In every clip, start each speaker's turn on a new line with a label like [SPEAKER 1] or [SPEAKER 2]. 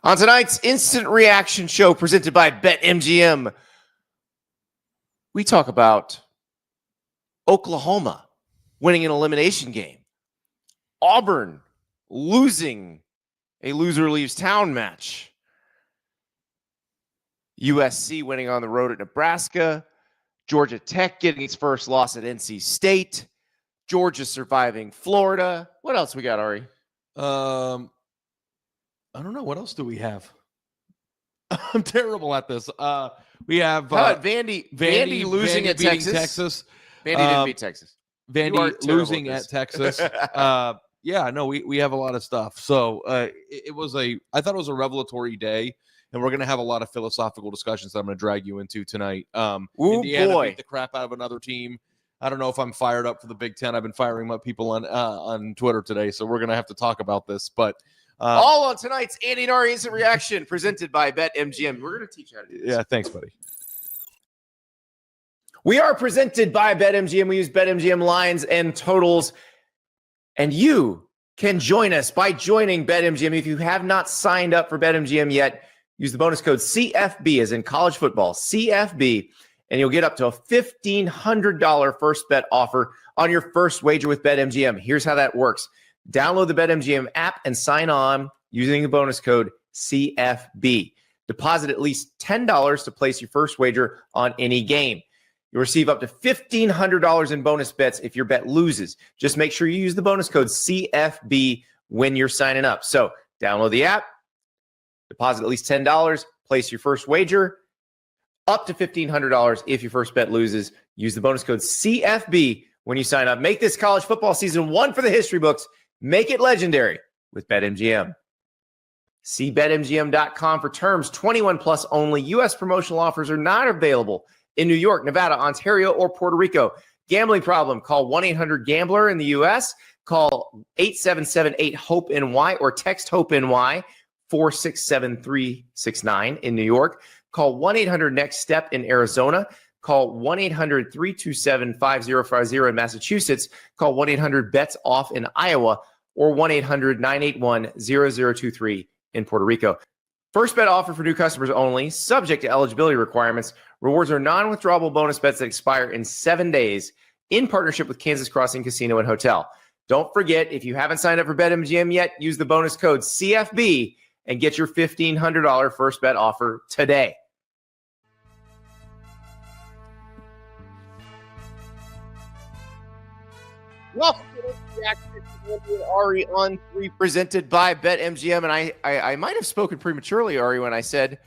[SPEAKER 1] On tonight's instant reaction show presented by BetMGM, we talk about Oklahoma winning an elimination game, Auburn losing a loser leaves town match, USC winning on the road at Nebraska, Georgia Tech getting its first loss at NC State, Georgia surviving Florida. What else we got, Ari?
[SPEAKER 2] I don't know. What else do we have? I'm terrible at this. We have
[SPEAKER 1] How about Vandy losing at Texas. Vandy didn't beat Texas.
[SPEAKER 2] Vandy losing at Texas. Yeah, no, we have a lot of stuff. So I thought it was a revelatory day, and we're going to have a lot of philosophical discussions that I'm going to drag you into tonight. Indiana beat the crap out of another team. I don't know if I'm fired up for the Big Ten. I've been firing up people on Twitter today, so we're going to have to talk about this. But
[SPEAKER 1] all on tonight's Andy and Ari Instant Reaction presented by BetMGM. We're going to teach you how to do this.
[SPEAKER 2] Yeah, thanks, buddy.
[SPEAKER 1] We are presented by BetMGM. We use BetMGM lines and totals. And you can join us by joining BetMGM. If you have not signed up for BetMGM yet, use the bonus code CFB as in college football, CFB, and you'll get up to a $1,500 first bet offer on your first wager with BetMGM. Here's how that works. Download the BetMGM app and sign on using the bonus code CFB. Deposit at least $10 to place your first wager on any game. You'll receive up to $1,500 in bonus bets if your bet loses. Just make sure you use the bonus code CFB when you're signing up. So download the app, deposit at least $10, place your first wager, up to $1,500 if your first bet loses. Use the bonus code CFB when you sign up. Make this college football season one for the history books. Make it legendary with BetMGM. See BetMGM.com for terms. 21 plus only. U.S. promotional offers are not available in New York, Nevada, Ontario, or Puerto Rico. Gambling problem? Call 1-800-GAMBLER in the U.S. Call 877-8-HOPE-NY or text HOPE-NY 467-369 in New York. Call 1-800-NEXT-STEP in Arizona. Call 1-800-327-5050 in Massachusetts. Call 1-800-BETS-OFF in Iowa or 1-800-981-0023 in Puerto Rico. First bet offer for new customers only, subject to eligibility requirements. Rewards are non-withdrawable bonus bets that expire in 7 days in partnership with Kansas Crossing Casino and Hotel. Don't forget, if you haven't signed up for BetMGM yet, use the bonus code CFB and get your $1,500 first bet offer today. Welcome to the reaction to Ari on 3 presented by BetMGM. And I might have spoken prematurely, Ari, when I said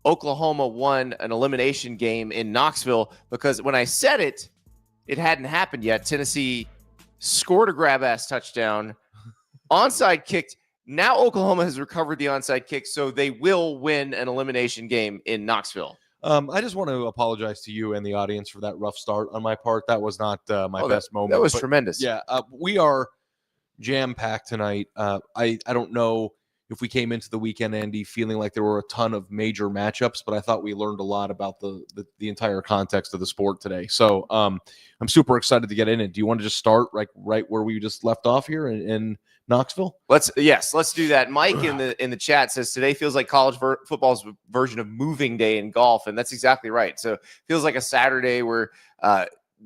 [SPEAKER 1] Oklahoma won an elimination game in Knoxville, because when I said it, it hadn't happened yet. Tennessee scored a grab-ass touchdown, onside kicked. Now Oklahoma has recovered the onside kick, so they will win an elimination game in Knoxville.
[SPEAKER 2] I just want to apologize to you and the audience for that rough start on my part. That was not my best moment.
[SPEAKER 1] That was tremendous.
[SPEAKER 2] Yeah, we are jam-packed tonight. I don't know if we came into the weekend, Andy, feeling like there were a ton of major matchups, but I thought we learned a lot about the entire context of the sport today. So I'm super excited to get in it. Do you want to just start right where we just left off here in Knoxville?
[SPEAKER 1] Let's do that. Mike in the chat says today feels like college football's version of moving day in golf, and that's exactly right. So it feels like a Saturday where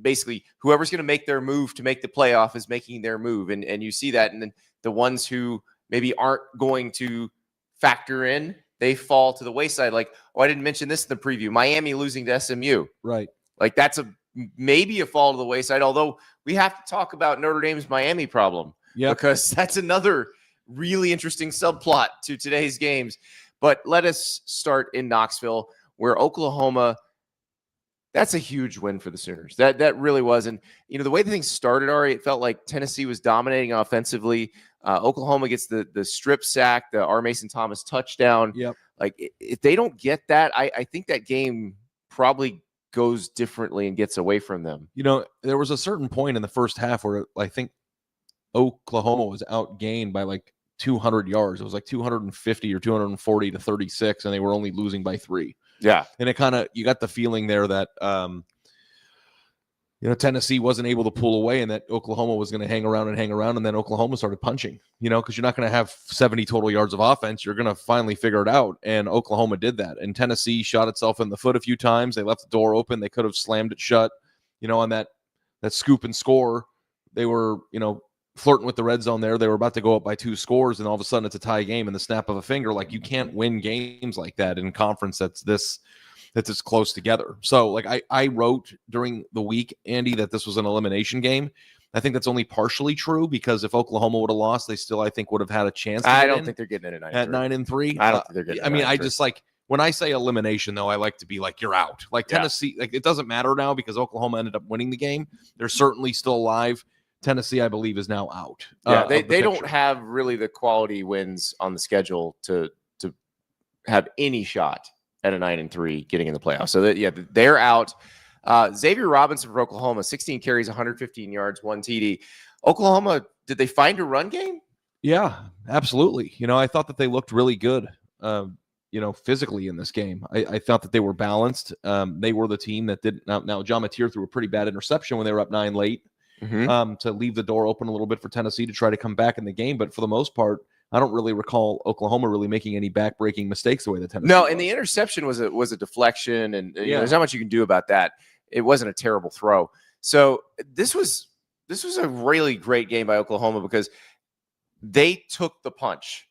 [SPEAKER 1] basically whoever's going to make their move to make the playoff is making their move, and you see that, and then the ones who maybe aren't going to factor in, they fall to the wayside. Like, I didn't mention this in the preview. Miami losing to SMU.
[SPEAKER 2] Right.
[SPEAKER 1] Like, that's maybe a fall to the wayside, although we have to talk about Notre Dame's Miami problem. Yeah, because that's another really interesting subplot to today's games. But let us start in Knoxville, where Oklahoma, that's a huge win for the Sooners. That really was. And, the way the thing started, Ari, it felt like Tennessee was dominating offensively. Oklahoma gets the strip sack, the R. Mason Thomas touchdown.
[SPEAKER 2] Yep.
[SPEAKER 1] Like, if they don't get that, I think that game probably goes differently and gets away from them.
[SPEAKER 2] There was a certain point in the first half where I think Oklahoma was outgained by like 200 yards. It was like 250 or 240 to 36, and they were only losing by 3.
[SPEAKER 1] Yeah.
[SPEAKER 2] And it kind of, you got the feeling there that, Tennessee wasn't able to pull away and that Oklahoma was going to hang around, and then Oklahoma started punching, because you're not going to have 70 total yards of offense. You're going to finally figure it out, and Oklahoma did that. And Tennessee shot itself in the foot a few times. They left the door open. They could have slammed it shut, on that scoop and score. They were, flirting with the red zone there. They were about to go up by 2 scores, and all of a sudden it's a tie game in the snap of a finger. Like, you can't win games like that in a conference that's this close together. So, I wrote during the week, Andy, that this was an elimination game. I think that's only partially true, because if Oklahoma would have lost, they still, I think, would have had a chance.
[SPEAKER 1] I don't think they're getting it
[SPEAKER 2] at 9-3.
[SPEAKER 1] I don't think they're getting it.
[SPEAKER 2] I just when I say elimination, though, I like to be like, you're out. Like Tennessee, it doesn't matter now because Oklahoma ended up winning the game. They're certainly still alive. Tennessee, I believe, is now out.
[SPEAKER 1] Yeah, they don't have really the quality wins on the schedule to have any shot at a 9-3 getting in the playoffs. So they're out. Xavier Robinson for Oklahoma, 16 carries, 115 yards, 1 TD. Oklahoma, did they find a run game?
[SPEAKER 2] Yeah, absolutely. I thought that they looked really good, physically in this game. I thought that they were balanced. They were the team that did. Now John Mateer threw a pretty bad interception when they were up 9 late, to leave the door open a little bit for Tennessee to try to come back in the game. But for the most part, I don't really recall Oklahoma really making any back-breaking mistakes the way that Tennessee was.
[SPEAKER 1] And the interception was a deflection, and there's not much you can do about that. It wasn't a terrible throw. So this was a really great game by Oklahoma because they took the punch.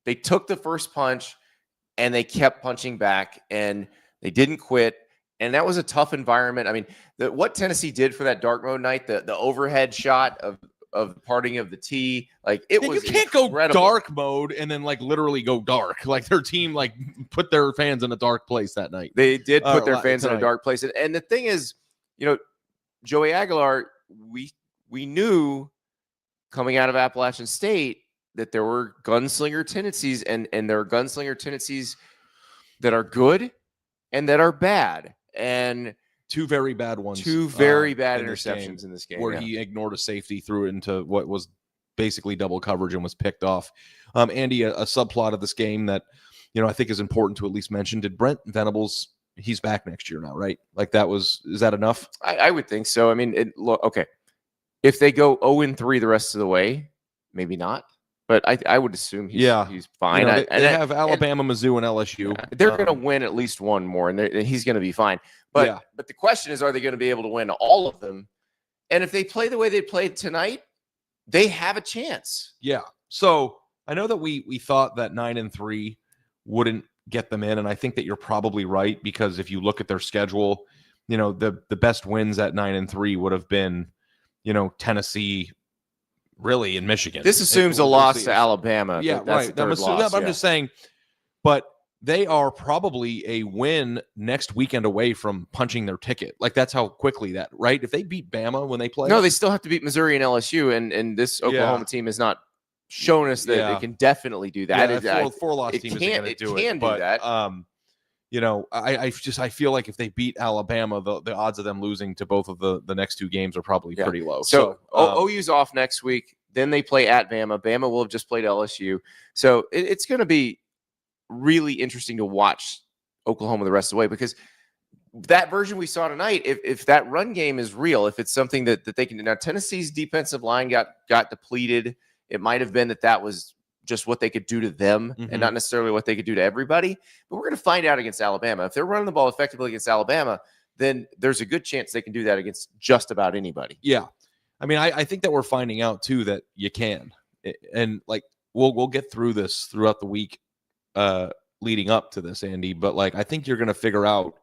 [SPEAKER 1] They took the first punch, and they kept punching back, and they didn't quit. And that was a tough environment. I mean, what Tennessee did for that dark mode night, the overhead shot of parting of the tee, was
[SPEAKER 2] you can't
[SPEAKER 1] incredible.
[SPEAKER 2] Go dark mode and then literally go dark. Like, their team put their fans in a dark place that night.
[SPEAKER 1] They did put their fans in a dark place. And the thing is, Joey Aguilar, we knew coming out of Appalachian State that there were gunslinger tendencies, and there are gunslinger tendencies that are good and that are bad. And
[SPEAKER 2] 2 very bad ones.
[SPEAKER 1] 2 very bad interceptions in this game.
[SPEAKER 2] Where he ignored a safety, threw it into what was basically double coverage and was picked off. Andy, a subplot of this game that, I think is important to at least mention. Did Brent Venables, he's back next year now, right? Is that enough?
[SPEAKER 1] I would think so. I mean, okay. If they go 0-3 the rest of the way, maybe not. But I would assume he's fine.
[SPEAKER 2] They have Alabama, Mizzou, and LSU.
[SPEAKER 1] They're going to win at least one more, and he's going to be fine. But the question is, are they going to be able to win all of them? And if they play the way they played tonight, they have a chance.
[SPEAKER 2] Yeah. So I know that we thought that 9-3 wouldn't get them in, and I think that you're probably right, because if you look at their schedule, the best wins at 9-3 would have been, Tennessee, really, in Michigan.
[SPEAKER 1] This assumes a loss to Alabama.
[SPEAKER 2] Yeah,
[SPEAKER 1] that's
[SPEAKER 2] right. I'm just saying, but they are probably a win next weekend away from punching their ticket. That's how quickly that, right? If they beat Bama when they play.
[SPEAKER 1] No, they still have to beat Missouri and LSU, and this Oklahoma team has not shown us that they can definitely do that.
[SPEAKER 2] Yeah, four-loss team isn't going to do it.
[SPEAKER 1] Can do that.
[SPEAKER 2] I feel like if they beat Alabama, the odds of them losing to both of the next 2 games are probably pretty low.
[SPEAKER 1] So OU's off next week. Then they play at Bama. Bama will have just played LSU. So it's going to be really interesting to watch Oklahoma the rest of the way, because that version we saw tonight, if that run game is real, if it's something that they can do. Now, Tennessee's defensive line got depleted. It might have been that was just what they could do to them and not necessarily what they could do to everybody. But we're going to find out against Alabama. If they're running the ball effectively against Alabama, then there's a good chance they can do that against just about anybody.
[SPEAKER 2] Yeah. I mean, I think that we're finding out, too, that you can. And, we'll get through this throughout the week leading up to this, Andy. But, I think you're going to figure out,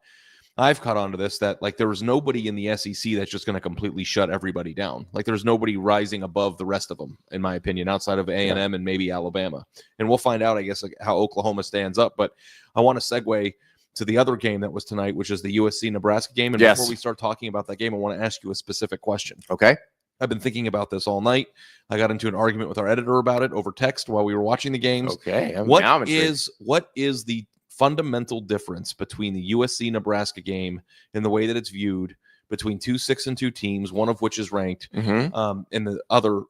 [SPEAKER 2] I've caught on to this, that, there was nobody in the SEC that's just going to completely shut everybody down. There's nobody rising above the rest of them, in my opinion, outside of A&M and maybe Alabama. And we'll find out, I guess, how Oklahoma stands up. But I want to segue to the other game that was tonight, which is the USC-Nebraska game. And before we start talking about that game, I want to ask you a specific question.
[SPEAKER 1] Okay.
[SPEAKER 2] I've been thinking about this all night. I got into an argument with our editor about it over text while we were watching the games.
[SPEAKER 1] Okay.
[SPEAKER 2] What is the fundamental difference between the USC-Nebraska game and the way that it's viewed between 2 6-2 teams, one of which is ranked, and the other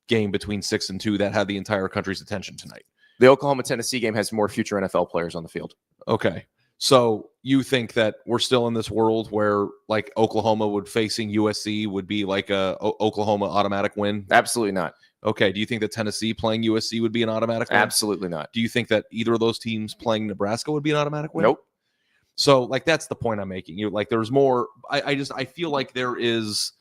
[SPEAKER 2] game between 6-2 that had the entire country's attention tonight?
[SPEAKER 1] The Oklahoma-Tennessee game has more future NFL players on the field.
[SPEAKER 2] Okay. So you think that we're still in this world where like Oklahoma would facing USC would be like a Oklahoma automatic win?
[SPEAKER 1] Absolutely not.
[SPEAKER 2] Okay. Do you think that Tennessee playing USC would be an automatic win?
[SPEAKER 1] Absolutely not.
[SPEAKER 2] Do you think that either of those teams playing Nebraska would be an automatic win?
[SPEAKER 1] Nope.
[SPEAKER 2] So like that's the point I'm making. Like there's more. I feel like there is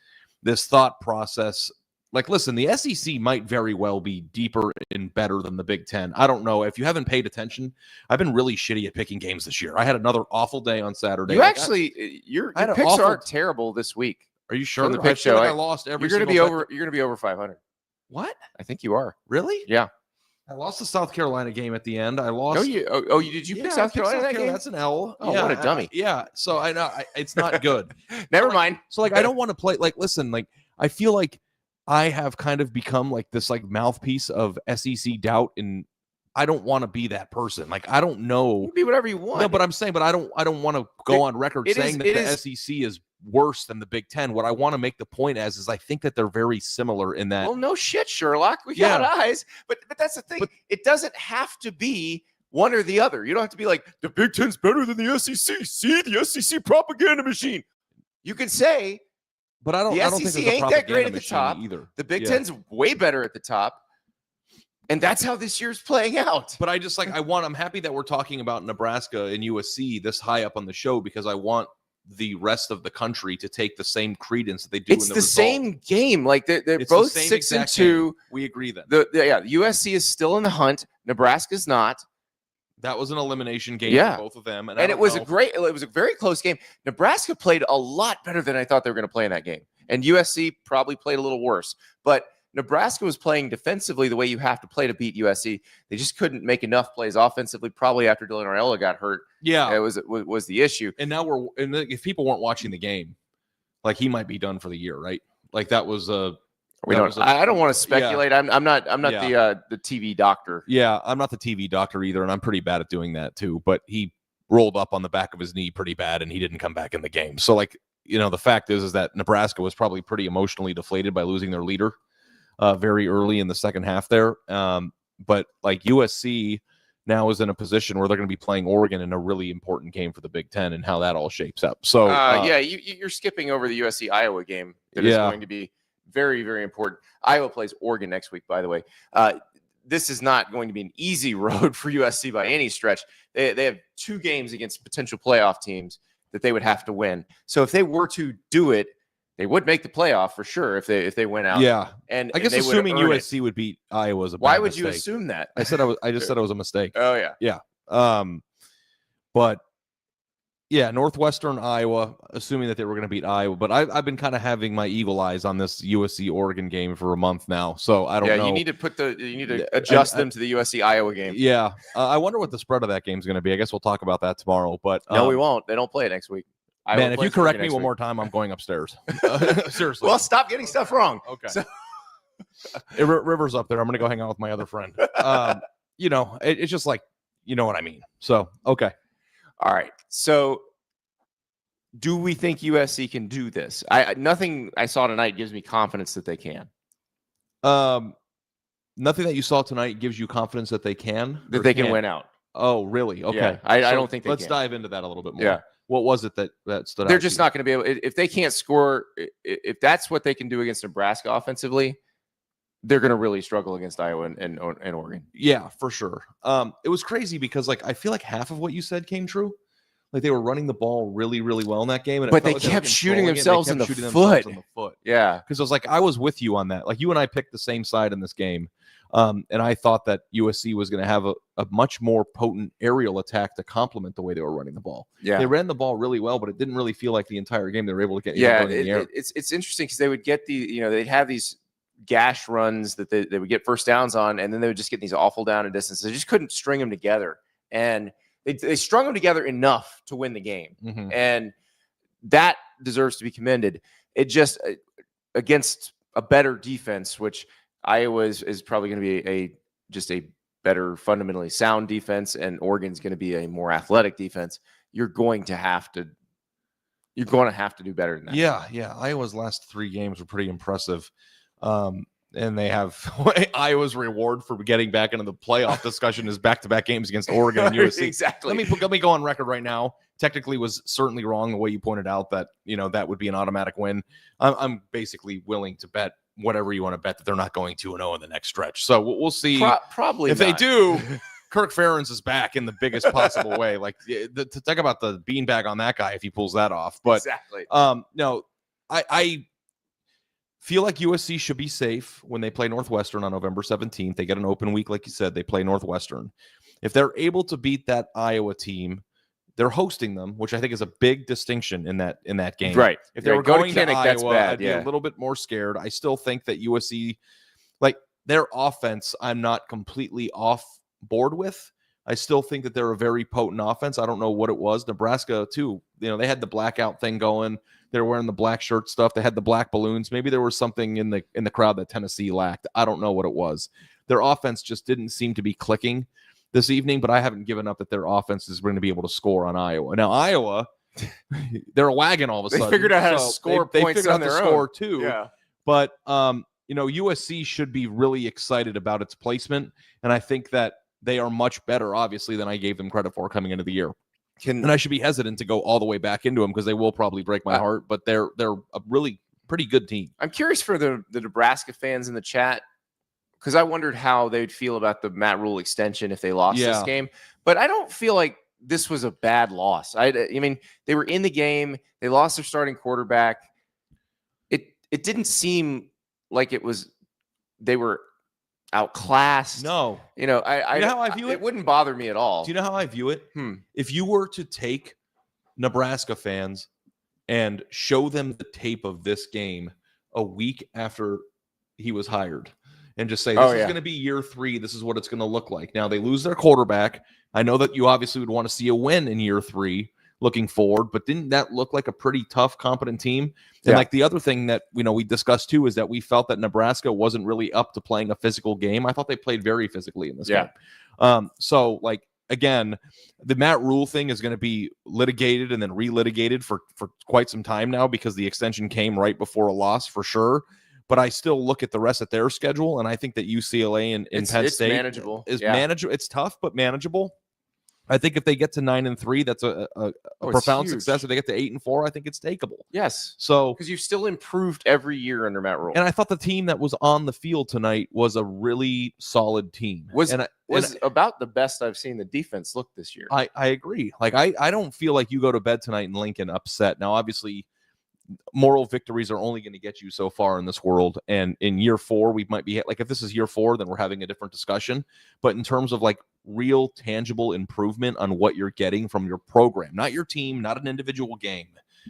[SPEAKER 2] this thought process. Like, listen, the SEC might very well be deeper and better than the Big Ten. I don't know. If you haven't paid attention, I've been really shitty at picking games this year. I had another awful day on Saturday.
[SPEAKER 1] Your picks aren't terrible this week.
[SPEAKER 2] Are you sure?
[SPEAKER 1] From the pick show,
[SPEAKER 2] I lost every.
[SPEAKER 1] You're going to be over 500.
[SPEAKER 2] What?
[SPEAKER 1] I think you are.
[SPEAKER 2] Really?
[SPEAKER 1] Yeah.
[SPEAKER 2] I lost the South Carolina game at the end. I lost.
[SPEAKER 1] Did you pick South Carolina that game?
[SPEAKER 2] That's an L.
[SPEAKER 1] Oh, what a dummy.
[SPEAKER 2] So I know it's not good.
[SPEAKER 1] Never mind.
[SPEAKER 2] So like I don't want to play. Like, listen, like I feel like I have kind of become like this like mouthpiece of SEC doubt, and I don't want to be that person. Like I don't know.
[SPEAKER 1] You be whatever you want.
[SPEAKER 2] No, but I'm saying, but I don't want to go on record saying that the SEC is worse than the Big Ten. What I want to make the point is I think that they're very similar in that.
[SPEAKER 1] Well, no shit, Sherlock. We got eyes, but that's the thing. It doesn't have to be one or the other. You don't have to be like the Big Ten's better than the SEC. See the SEC propaganda machine. You can say,
[SPEAKER 2] but I don't think
[SPEAKER 1] SEC ain't that great at the top
[SPEAKER 2] either.
[SPEAKER 1] The Big Ten's way better at the top. And that's how this year's playing out.
[SPEAKER 2] But I just I'm happy that we're talking about Nebraska and USC this high up on the show because I want the rest of the country to take the same credence that they do.
[SPEAKER 1] It's the same game. Like they're both 6-2.
[SPEAKER 2] We agree then.
[SPEAKER 1] USC is still in the hunt. Nebraska's not.
[SPEAKER 2] That was an elimination game for both of them. And
[SPEAKER 1] it was a very close game. Nebraska played a lot better than I thought they were going to play in that game. And USC probably played a little worse. But Nebraska was playing defensively the way you have to play to beat USC. They just couldn't make enough plays offensively, probably after Dylan Raiola got hurt.
[SPEAKER 2] Yeah.
[SPEAKER 1] It was the issue.
[SPEAKER 2] And now if people weren't watching the game, like he might be done for the year, right? Like that was I
[SPEAKER 1] don't want to speculate. Yeah. I'm not the TV doctor.
[SPEAKER 2] Yeah, I'm not the TV doctor either, and I'm pretty bad at doing that too. But he rolled up on the back of his knee pretty bad, and he didn't come back in the game. So like, the fact is that Nebraska was probably pretty emotionally deflated by losing their leader very early in the second half there. But like USC now is in a position where they're going to be playing Oregon in a really important game for the Big Ten and how that all shapes up. So
[SPEAKER 1] you're skipping over the USC-Iowa game that is going to be very, very important. Iowa plays Oregon next week, by the way. This is not going to be an easy road for USC by any stretch. They have 2 games against potential playoff teams that they would have to win. So if they were to do it, they would make the playoff for sure if they went out.
[SPEAKER 2] Yeah,
[SPEAKER 1] and
[SPEAKER 2] I guess assuming USC would beat Iowa is a bad
[SPEAKER 1] Why would
[SPEAKER 2] mistake.
[SPEAKER 1] you assume that?
[SPEAKER 2] I just said it was a mistake.
[SPEAKER 1] Oh yeah.
[SPEAKER 2] But yeah, Northwestern Iowa, assuming that they were going to beat Iowa. But I've been kind of having my eagle eyes on this USC Oregon game for a month now, so I don't know.
[SPEAKER 1] Yeah, you need to adjust them to the USC Iowa game.
[SPEAKER 2] Yeah, I wonder what the spread of that game is going to be. I guess we'll talk about that tomorrow. But
[SPEAKER 1] no, we won't. They don't play it next week.
[SPEAKER 2] Man, if you correct me one more time, I'm going upstairs. Seriously.
[SPEAKER 1] Well, stop getting stuff wrong.
[SPEAKER 2] Okay. So. River's up there. I'm going to go hang out with my other friend. It's just like, you know what I mean. So, okay.
[SPEAKER 1] All right. So, do we think USC can do this? Nothing I saw tonight gives me confidence that they can.
[SPEAKER 2] Nothing that you saw tonight gives you confidence that they can?
[SPEAKER 1] That they can win out.
[SPEAKER 2] Oh, really? Okay.
[SPEAKER 1] Yeah, I don't think they can.
[SPEAKER 2] Let's dive into that a little bit more.
[SPEAKER 1] Yeah.
[SPEAKER 2] What was it that stood out?
[SPEAKER 1] They're just not going to be able. If they can't score, if that's what they can do against Nebraska offensively, they're going to really struggle against Iowa and Oregon.
[SPEAKER 2] Yeah, for sure. It was crazy because I feel like half of what you said came true. Like they were running the ball really, really well in that game,
[SPEAKER 1] but they kept shooting themselves in the foot. Yeah,
[SPEAKER 2] because I was with you on that. Like you and I picked the same side in this game. And I thought that USC was going to have a much more potent aerial attack to complement the way they were running the ball.
[SPEAKER 1] Yeah,
[SPEAKER 2] they ran the ball really well, but it didn't really feel like the entire game they were able to get. In the air.
[SPEAKER 1] It's interesting because they would get they'd have these gash runs that they would get first downs on, and then they would just get these awful down and distance. They just couldn't string them together, and they strung them together enough to win the game, and that deserves to be commended. It just against a better defense, which Iowa is probably going to be a better fundamentally sound defense, and Oregon's going to be a more athletic defense. You're going to have to do better than that.
[SPEAKER 2] Yeah. Iowa's last 3 games were pretty impressive. And and they have Iowa's reward for getting back into the playoff discussion is back-to-back games against Oregon and USC.
[SPEAKER 1] Exactly.
[SPEAKER 2] Let me go on record right now. Technically was certainly wrong the way you pointed out that, that would be an automatic win. I'm basically willing to bet whatever you want to bet that they're not going 2-0 in the next stretch. So we'll see.
[SPEAKER 1] Probably
[SPEAKER 2] if
[SPEAKER 1] not.
[SPEAKER 2] They do. Kirk Ferentz is back in the biggest possible way. Like to talk about the beanbag on that guy if he pulls that off. But
[SPEAKER 1] exactly.
[SPEAKER 2] No, I feel like USC should be safe when they play Northwestern on November 17th. They get an open week, like you said. They play Northwestern. If they're able to beat that Iowa team, they're hosting them, which I think is a big distinction in that game.
[SPEAKER 1] Right.
[SPEAKER 2] If they were going to Iowa,
[SPEAKER 1] that's bad.
[SPEAKER 2] I'd be a little bit more scared. I still think that USC, like their offense, I'm not completely off board with. I still think that they're a very potent offense. I don't know what it was. Nebraska too. They had the blackout thing going. They're wearing the black shirt stuff. They had the black balloons. Maybe there was something in the crowd that Tennessee lacked. I don't know what it was. Their offense just didn't seem to be clicking this evening, but I haven't given up that their offense is going to be able to score on Iowa. Now, Iowa, they're a wagon all of a sudden.
[SPEAKER 1] They figured out how to score points on their own.
[SPEAKER 2] Too.
[SPEAKER 1] Yeah.
[SPEAKER 2] But, USC should be really excited about its placement, and I think that they are much better, obviously, than I gave them credit for coming into the year. And I should be hesitant to go all the way back into them because they will probably break my heart, but they're a really pretty good team.
[SPEAKER 1] I'm curious for the Nebraska fans in the chat, because I wondered how they'd feel about the Matt Rule extension if they lost this game. But I don't feel like this was a bad loss. I mean, they were in the game. They lost their starting quarterback. It didn't seem like they were outclassed.
[SPEAKER 2] No.
[SPEAKER 1] You know how I view it? It wouldn't bother me at all.
[SPEAKER 2] Do you know how I view it? If you were to take Nebraska fans and show them the tape of this game a week after he was hired, and just say, this is going to be year 3. This is what it's going to look like. Now, they lose their quarterback. I know that you obviously would want to see a win in year 3 looking forward, but didn't that look like a pretty tough, competent team? And like the other thing that, we discussed too, is that we felt that Nebraska wasn't really up to playing a physical game. I thought they played very physically in this game. So, again, the Matt Rule thing is going to be litigated and then relitigated for quite some time now because the extension came right before a loss for sure. But I still look at the rest of their schedule, and I think that UCLA and Penn State
[SPEAKER 1] manageable.
[SPEAKER 2] Is manageable. It's tough, but manageable. I think if they get to 9-3, that's a profound success. If they get to 8-4, I think it's takeable.
[SPEAKER 1] Yes.
[SPEAKER 2] So
[SPEAKER 1] because you've still improved every year under Matt Rule.
[SPEAKER 2] And I thought the team that was on the field tonight was a really solid team.
[SPEAKER 1] Was about the best I've seen the defense look this year.
[SPEAKER 2] I agree. I don't feel like you go to bed tonight in Lincoln upset. Now, obviously, moral victories are only going to get you so far in this world. And in year 4, we might be if this is year 4, then we're having a different discussion. But in terms of real tangible improvement on what you're getting from your program, not your team, not an individual game,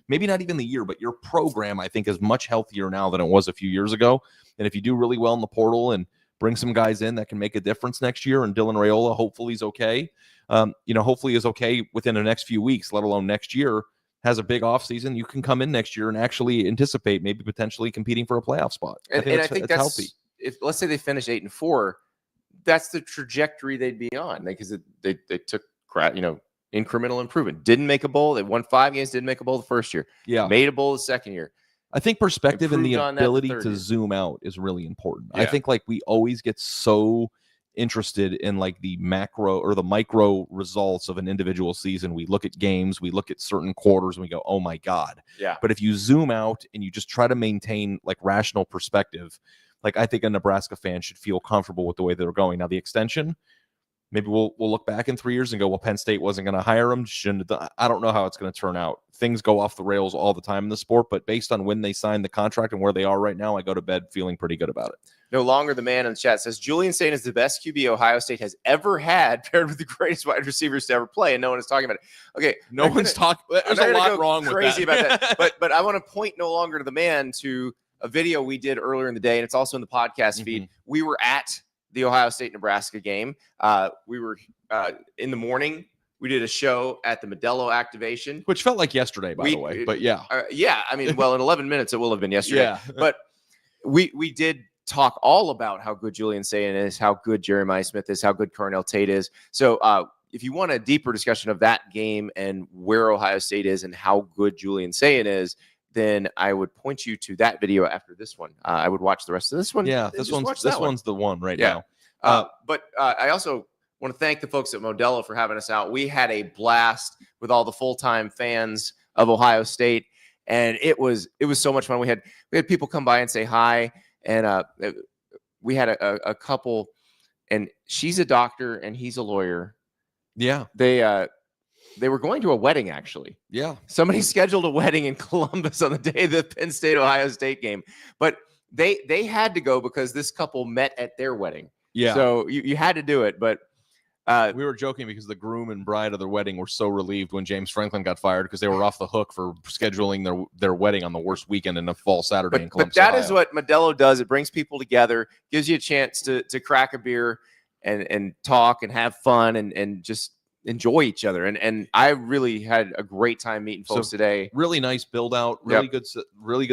[SPEAKER 2] maybe not even the year, but your program, I think is much healthier now than it was a few years ago. And if you do really well in the portal and bring some guys in that can make a difference next year, and Dylan Raiola hopefully is okay, hopefully is okay within the next few weeks, let alone next year, has a big offseason, you can come in next year and actually anticipate maybe potentially competing for a playoff spot.
[SPEAKER 1] I think that's healthy. If let's say they finish 8-4, that's the trajectory they'd be on, because they took incremental improvement. Didn't make a bowl. They won 5 games. Didn't make a bowl the first year.
[SPEAKER 2] Yeah,
[SPEAKER 1] made a bowl the second year.
[SPEAKER 2] I think perspective and the ability to zoom out is really important. Yeah. I think we always get so interested in the macro or the micro results of an individual season. We look at games, we look at certain quarters, and we go, oh my God.
[SPEAKER 1] Yeah.
[SPEAKER 2] But if you zoom out and you just try to maintain rational perspective, I think a Nebraska fan should feel comfortable with the way they're going. Now, the extension, maybe we'll look back in 3 years and go, well, Penn State wasn't going to hire him. I don't know how it's going to turn out. Things go off the rails all the time in the sport, but based on when they signed the contract and where they are right now, I go to bed feeling pretty good about it.
[SPEAKER 1] No longer the man in the chat says Julian Saint is the best QB Ohio State has ever had, paired with the greatest wide receivers to ever play, and no one is talking about it. Okay,
[SPEAKER 2] no one's talking. There's a lot wrong with
[SPEAKER 1] crazy about that. But I want to point no longer to the man to a video we did earlier in the day, and it's also in the podcast feed. We were at the Ohio State-Nebraska game. We were in the morning. We did a show at the Modelo activation,
[SPEAKER 2] which felt like yesterday, by the way. But yeah,
[SPEAKER 1] I mean, well, in 11 minutes it will have been yesterday.
[SPEAKER 2] Yeah.
[SPEAKER 1] But we did talk all about how good Julian Saint is, how good Jeremiah Smith is, how good Carnell Tate is. So if you want a deeper discussion of that game and where Ohio State is and how good Julian Saint is, then I would point you to that video after this one. I would watch the rest of this one.
[SPEAKER 2] Yeah, this one's the one right now.
[SPEAKER 1] But I also want to thank the folks at Modelo for having us out. We had a blast with all the full-time fans of Ohio State, and it was so much fun. We had people come by and say hi, and we had a couple, and she's a doctor and he's a lawyer.
[SPEAKER 2] Yeah,
[SPEAKER 1] they were going to a wedding, actually.
[SPEAKER 2] Yeah.
[SPEAKER 1] Somebody scheduled a wedding in Columbus on the day of the Penn State-Ohio State game. But they had to go because this couple met at their wedding.
[SPEAKER 2] Yeah.
[SPEAKER 1] So you had to do it. But
[SPEAKER 2] we were joking because the groom and bride of their wedding were so relieved when James Franklin got fired because they were off the hook for scheduling their wedding on the worst weekend in a fall Saturday in Columbus,
[SPEAKER 1] But that
[SPEAKER 2] Ohio.
[SPEAKER 1] is what Modelo does. It brings people together, gives you a chance to crack a beer and talk and have fun and just enjoy each other. And I really had a great time meeting folks today.
[SPEAKER 2] Really nice build out, really good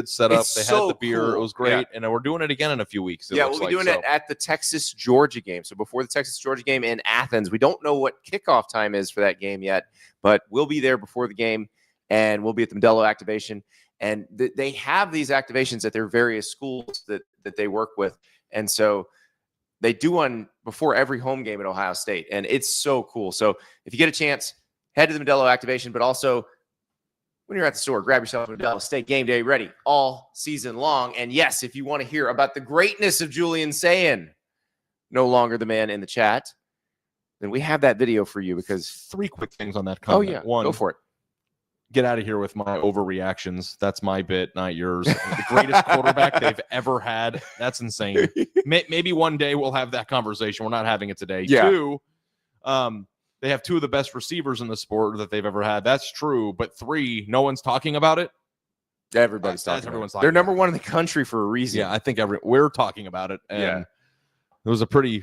[SPEAKER 2] setup.
[SPEAKER 1] It's
[SPEAKER 2] they
[SPEAKER 1] so
[SPEAKER 2] had the beer.
[SPEAKER 1] cool.
[SPEAKER 2] It was great.
[SPEAKER 1] Yeah.
[SPEAKER 2] And we're doing it again in a few weeks.
[SPEAKER 1] We'll be doing it at the Texas-Georgia game. So before the Texas-Georgia game in Athens, we don't know what kickoff time is for that game yet, but we'll be there before the game, and we'll be at the Modelo activation. And they have these activations at their various schools that they work with. And so they do one before every home game at Ohio State, and it's so cool. So if you get a chance, head to the Modelo activation, but also when you're at the store, grab yourself a Modelo. Stay game day ready all season long. And yes, if you want to hear about the greatness of Julian Sayin, no longer the man in the chat, then we have that video for you because
[SPEAKER 2] 3 quick things on that comment.
[SPEAKER 1] Oh, yeah.
[SPEAKER 2] One,
[SPEAKER 1] go for it.
[SPEAKER 2] Get out of here with my overreactions. That's my bit, not yours. The greatest quarterback they've ever had. That's insane. Maybe one day we'll have that conversation. We're not having it today.
[SPEAKER 1] Yeah.
[SPEAKER 2] 2, they have 2 of the best receivers in the sport that they've ever had. That's true. But 3, no one's talking about it.
[SPEAKER 1] Everybody's talking about it.
[SPEAKER 2] They're
[SPEAKER 1] They're number one in the country for a reason.
[SPEAKER 2] Yeah, I think we're talking about it. And it was a pretty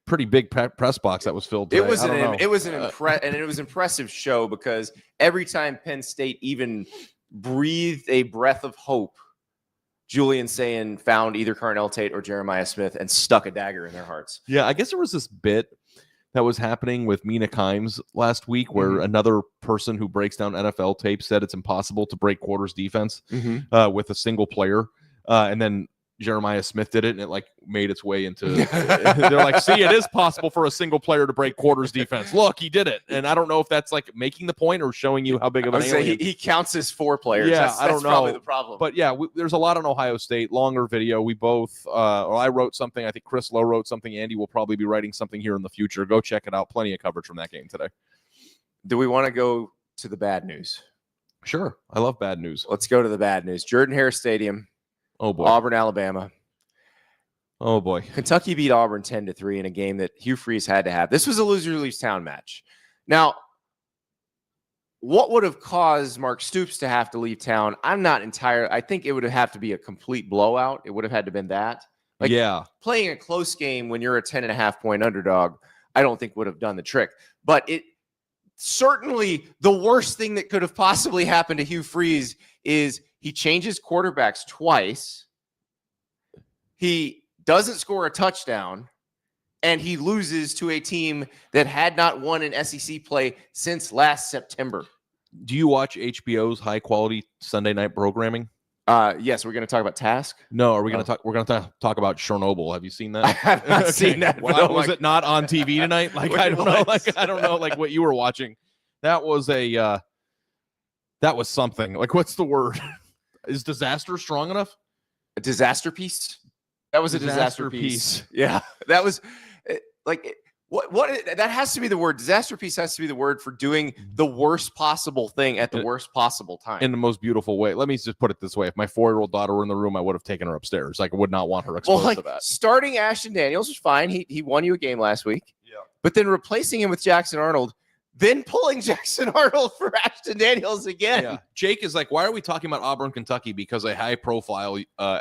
[SPEAKER 2] big press box that was filled today.
[SPEAKER 1] It was an impressive show because every time Penn State even breathed a breath of hope, Julian Sayin found either Carnell Tate or Jeremiah Smith and stuck a dagger in their hearts.
[SPEAKER 2] Yeah, I guess there was this bit that was happening with Mina Kimes last week where another person who breaks down NFL tape said it's impossible to break quarters defense with a single player. And then Jeremiah Smith did it, and it made its way into. They're like, "See, it is possible for a single player to break quarters defense. Look, he did it." And I don't know if that's making the point or showing you how big of an alien.
[SPEAKER 1] He counts as 4 players.
[SPEAKER 2] Yeah,
[SPEAKER 1] that's
[SPEAKER 2] I don't know.
[SPEAKER 1] Probably the problem.
[SPEAKER 2] But yeah, there's a lot on Ohio State. Longer video. We both. I wrote something. I think Chris Lowe wrote something. Andy will probably be writing something here in the future. Go check it out. Plenty of coverage from that game today.
[SPEAKER 1] Do we want to go to the bad news?
[SPEAKER 2] Sure. I love bad news.
[SPEAKER 1] Let's go to the bad news. Jordan-Hare Stadium.
[SPEAKER 2] Oh boy.
[SPEAKER 1] Auburn, Alabama.
[SPEAKER 2] Oh boy.
[SPEAKER 1] Kentucky beat Auburn 10-3 in a game that Hugh Freeze had to have. This was a loser leaves town match. Now, what would have caused Mark Stoops to have to leave town? I'm not entirely. I think it would have to be a complete blowout. It would have had to been that. Playing a close game when you're a 10.5-point underdog, I don't think would have done the trick. But it certainly the worst thing that could have possibly happened to Hugh Freeze is he changes quarterbacks twice. He doesn't score a touchdown, and he loses to a team that had not won an SEC play since last September.
[SPEAKER 2] Do you watch HBO's high-quality Sunday night programming?
[SPEAKER 1] Yes, we're going to talk about Task.
[SPEAKER 2] No, are we going to talk? We're going to talk about Chernobyl. Have you seen that?
[SPEAKER 1] I have not seen that.
[SPEAKER 2] Well, was it not on TV tonight? I don't know. I don't know. What you were watching. That was that was something. What's the word? Is disaster strong enough?
[SPEAKER 1] A disaster piece. That was a disaster piece. Yeah, that was what that has to be the word. Disaster piece has to be the word for doing the worst possible thing at the worst possible time
[SPEAKER 2] in the most beautiful way. Let me just put it this way: if my 4-year-old daughter were in the room, I would have taken her upstairs. I would not want her exposed to that.
[SPEAKER 1] Starting Ashton Daniels was fine. He won you a game last week.
[SPEAKER 2] Yeah,
[SPEAKER 1] but then replacing him with Jackson Arnold. Then pulling Jackson Arnold for Ashton Daniels again.
[SPEAKER 2] Yeah. Jake is like, why are we talking about Auburn, Kentucky? Because a high-profile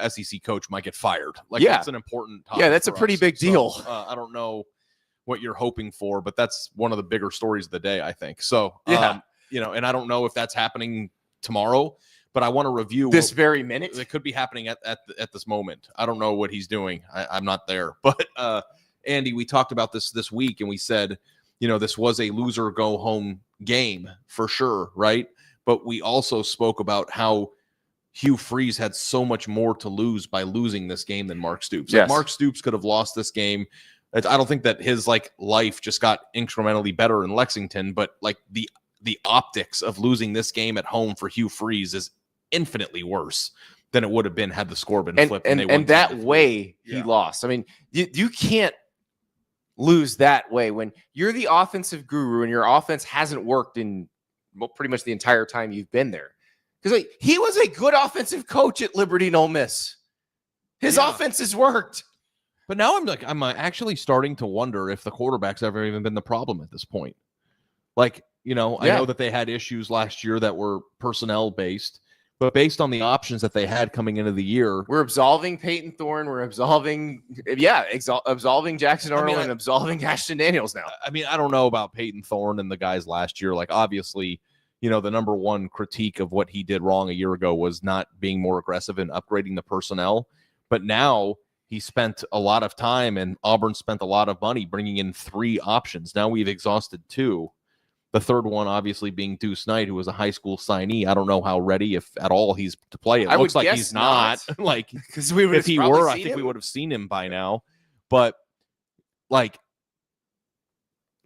[SPEAKER 2] SEC coach might get fired. That's an important topic.
[SPEAKER 1] Yeah, that's a pretty big deal.
[SPEAKER 2] So, I don't know what you're hoping for, but that's one of the bigger stories of the day, I think. So, and I don't know if that's happening tomorrow, but I want to review
[SPEAKER 1] this very minute.
[SPEAKER 2] It could be happening at this moment. I don't know what he's doing. I'm not there. But, Andy, we talked about this week, and we said, this was a loser go home game for sure, right? But we also spoke about how Hugh Freeze had so much more to lose by losing this game than Mark Stoops.
[SPEAKER 1] Yes.
[SPEAKER 2] Like Mark Stoops could have lost this game. I don't think that his life just got incrementally better in Lexington, but the optics of losing this game at home for Hugh Freeze is infinitely worse than it would have been had the score been flipped.
[SPEAKER 1] And that way he lost. I mean, you can't lose that way when you're the offensive guru and your offense hasn't worked in pretty much the entire time you've been there. Because he was a good offensive coach at Liberty and Ole Miss. His offense has worked.
[SPEAKER 2] But now I'm actually starting to wonder if the quarterback's ever even been the problem at this point. I know that they had issues last year that were personnel based, but based on the options that they had coming into the year,
[SPEAKER 1] we're absolving Peyton Thorne. We're absolving Jackson Arnold and absolving Ashton Daniels now.
[SPEAKER 2] I mean, I don't know about Peyton Thorne and the guys last year. Obviously, the number one critique of what he did wrong a year ago was not being more aggressive in upgrading the personnel. But now he spent a lot of time and Auburn spent a lot of money bringing in 3 options. Now we've exhausted 2. The third one, obviously, being Deuce Knight, who was a high school signee. I don't know how ready, if at all, he's to play. It looks like he's not.
[SPEAKER 1] Because if he were, I think
[SPEAKER 2] we would have seen him by now. But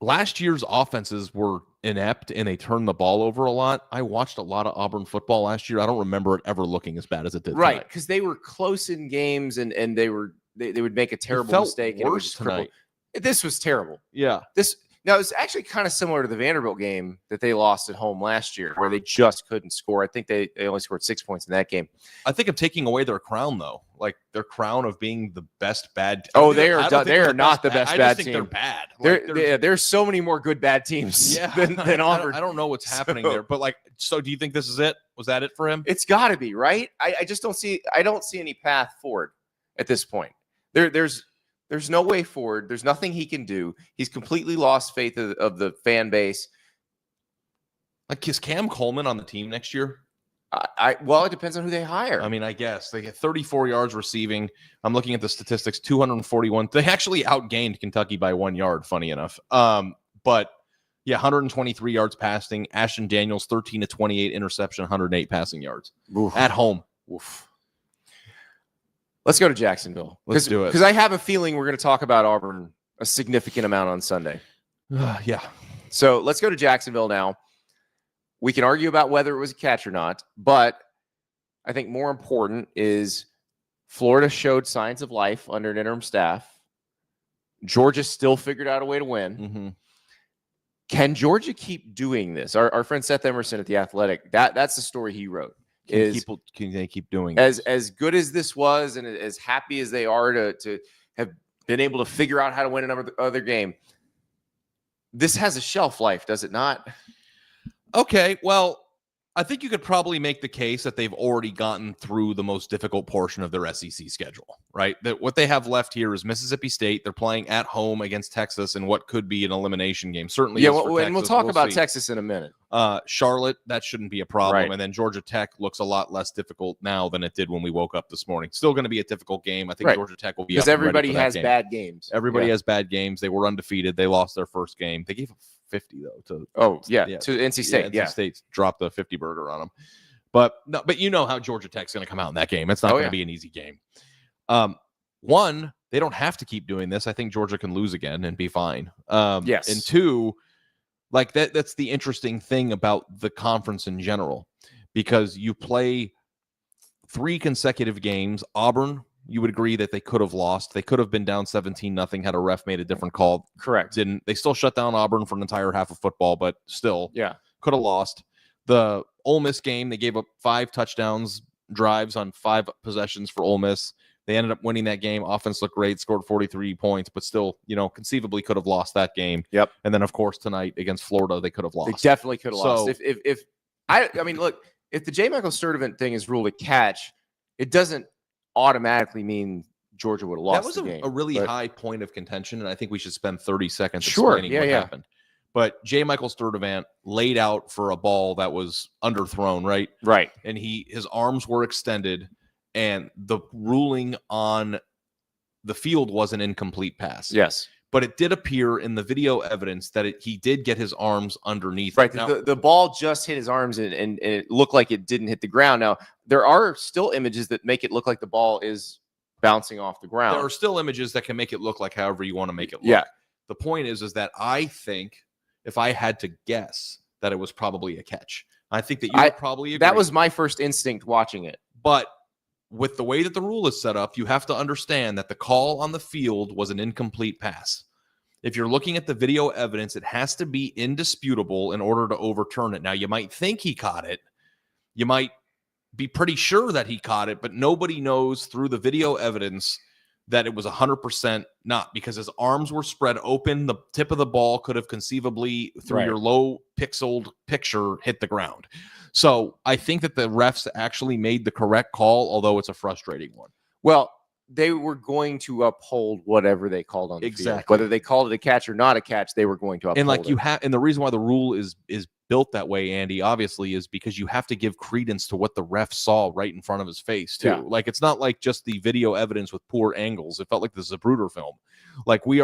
[SPEAKER 2] last year's offenses were inept and they turned the ball over a lot. I watched a lot of Auburn football last year. I don't remember it ever looking as bad as it did.
[SPEAKER 1] Right, because they were close in games and they would make a terrible mistake. And it was
[SPEAKER 2] tonight.
[SPEAKER 1] This was terrible.
[SPEAKER 2] Yeah.
[SPEAKER 1] Now, it's actually kind of similar to the Vanderbilt game that they lost at home last year, where they just couldn't score. I think they only scored 6 points in that game.
[SPEAKER 2] I think of taking away their crown, though, their crown of being the best bad team.
[SPEAKER 1] Oh, they are not the best bad team.
[SPEAKER 2] They're bad.
[SPEAKER 1] There's so many more good bad teams than Auburn.
[SPEAKER 2] I don't know what's happening there, but so do you think this is it? Was that it for him?
[SPEAKER 1] It's got to be, right? I just don't see any path forward at this point. There's no way forward. There's nothing he can do. He's completely lost faith of the fan base.
[SPEAKER 2] Is Cam Coleman on the team next year?
[SPEAKER 1] Well, it depends on who they hire.
[SPEAKER 2] I mean, I guess they get 34 yards receiving. I'm looking at the statistics, 241. They actually outgained Kentucky by 1 yard, funny enough. But yeah, 123 yards passing. Ashton Daniels, 13 to 28 interception, 108 passing yards.
[SPEAKER 1] Oof.
[SPEAKER 2] At home.
[SPEAKER 1] Oof. Let's go to Jacksonville.
[SPEAKER 2] Let's do it.
[SPEAKER 1] Because I have a feeling we're going to talk about Auburn a significant amount on Sunday.
[SPEAKER 2] Yeah.
[SPEAKER 1] So let's go to Jacksonville now. We can argue about whether it was a catch or not, but I think more important is Florida showed signs of life under an interim staff. Georgia still figured out a way to win.
[SPEAKER 2] Mm-hmm.
[SPEAKER 1] Can Georgia keep doing this? Our friend Seth Emerson at The Athletic, that's the story he wrote.
[SPEAKER 2] Can they keep doing
[SPEAKER 1] as good as this was and as happy as they are to have been able to figure out how to win another other game? This has a shelf life, does it not?
[SPEAKER 2] Okay, well, I think you could probably make the case that they've already gotten through the most difficult portion of their SEC schedule, right? That what they have left here is Mississippi State. They're playing at home against Texas in what could be an elimination game. Certainly,
[SPEAKER 1] yeah. And we'll talk about Texas in a minute.
[SPEAKER 2] Charlotte, that shouldn't be a problem.
[SPEAKER 1] Right.
[SPEAKER 2] And then Georgia Tech looks a lot less difficult now than it did when we woke up this morning. Still going to be a difficult game. I think Georgia Tech will be
[SPEAKER 1] because everybody has bad games.
[SPEAKER 2] Everybody has bad games. They were undefeated. They lost their first game. They gave 50 though to to
[SPEAKER 1] NC State.
[SPEAKER 2] NC State dropped the 50 burger on them. But you know how Georgia Tech's going to come out in that game. It's not going to be an easy game. One, they don't have to keep doing this. I think Georgia can lose again and be fine.
[SPEAKER 1] Yes.
[SPEAKER 2] And two, that's the interesting thing about the conference in general, because you play 3 consecutive games. Auburn, you would agree that they could have lost. They could have been down 17-0 had a ref made a different call.
[SPEAKER 1] Correct.
[SPEAKER 2] Didn't. They still shut down Auburn for an entire half of football, but still could have lost. The Ole Miss game, they gave up 5 touchdowns drives on 5 possessions for Ole Miss. They ended up winning that game. Offense looked great, scored 43 points, but still, conceivably could have lost that game.
[SPEAKER 1] Yep.
[SPEAKER 2] And then, of course, tonight against Florida, they could have lost.
[SPEAKER 1] They definitely could have lost. If the J. Michael Sturdivant thing is ruled a catch, it doesn't automatically mean Georgia would have lost.
[SPEAKER 2] That was
[SPEAKER 1] the game,
[SPEAKER 2] a really high point of contention, and I think we should spend 30 seconds explaining what happened. But J. Michael Sturdivant laid out for a ball that was underthrown, right?
[SPEAKER 1] Right.
[SPEAKER 2] And his arms were extended, and the ruling on the field was an incomplete pass.
[SPEAKER 1] Yes.
[SPEAKER 2] but it did appear in the video evidence that he did get his arms underneath.
[SPEAKER 1] Right.
[SPEAKER 2] Now,
[SPEAKER 1] the ball just hit his arms and it looked like it didn't hit the ground. Now, there are still images that make it look like the ball is bouncing off the ground.
[SPEAKER 2] There are still images that can make it look like however you want to make it look.
[SPEAKER 1] Yeah.
[SPEAKER 2] The point is that I think if I had to guess that it was probably a catch. I think that you would probably agree.
[SPEAKER 1] That was my first instinct watching it.
[SPEAKER 2] But with the way that the rule is set up, you have to understand that the call on the field was an incomplete pass. If you're looking at the video evidence, it has to be indisputable in order to overturn it. Now, you might think he caught it. You might be pretty sure that he caught it, but nobody knows through the video evidence that it was 100% not, because his arms were spread open. The tip of the ball could have conceivably, through your low pixeled picture, hit the ground. So I think that the refs actually made the correct call, although it's a frustrating one.
[SPEAKER 1] Well, they were going to uphold whatever they called on the field. Whether they called it a catch or not a catch, they were going to uphold it.
[SPEAKER 2] And the reason why the rule is built that way, Andy, obviously, is because you have to give credence to what the ref saw right in front of his face, too. Yeah. Like, it's not like just the video evidence with poor angles. It felt like this is a Zapruder film. Like, we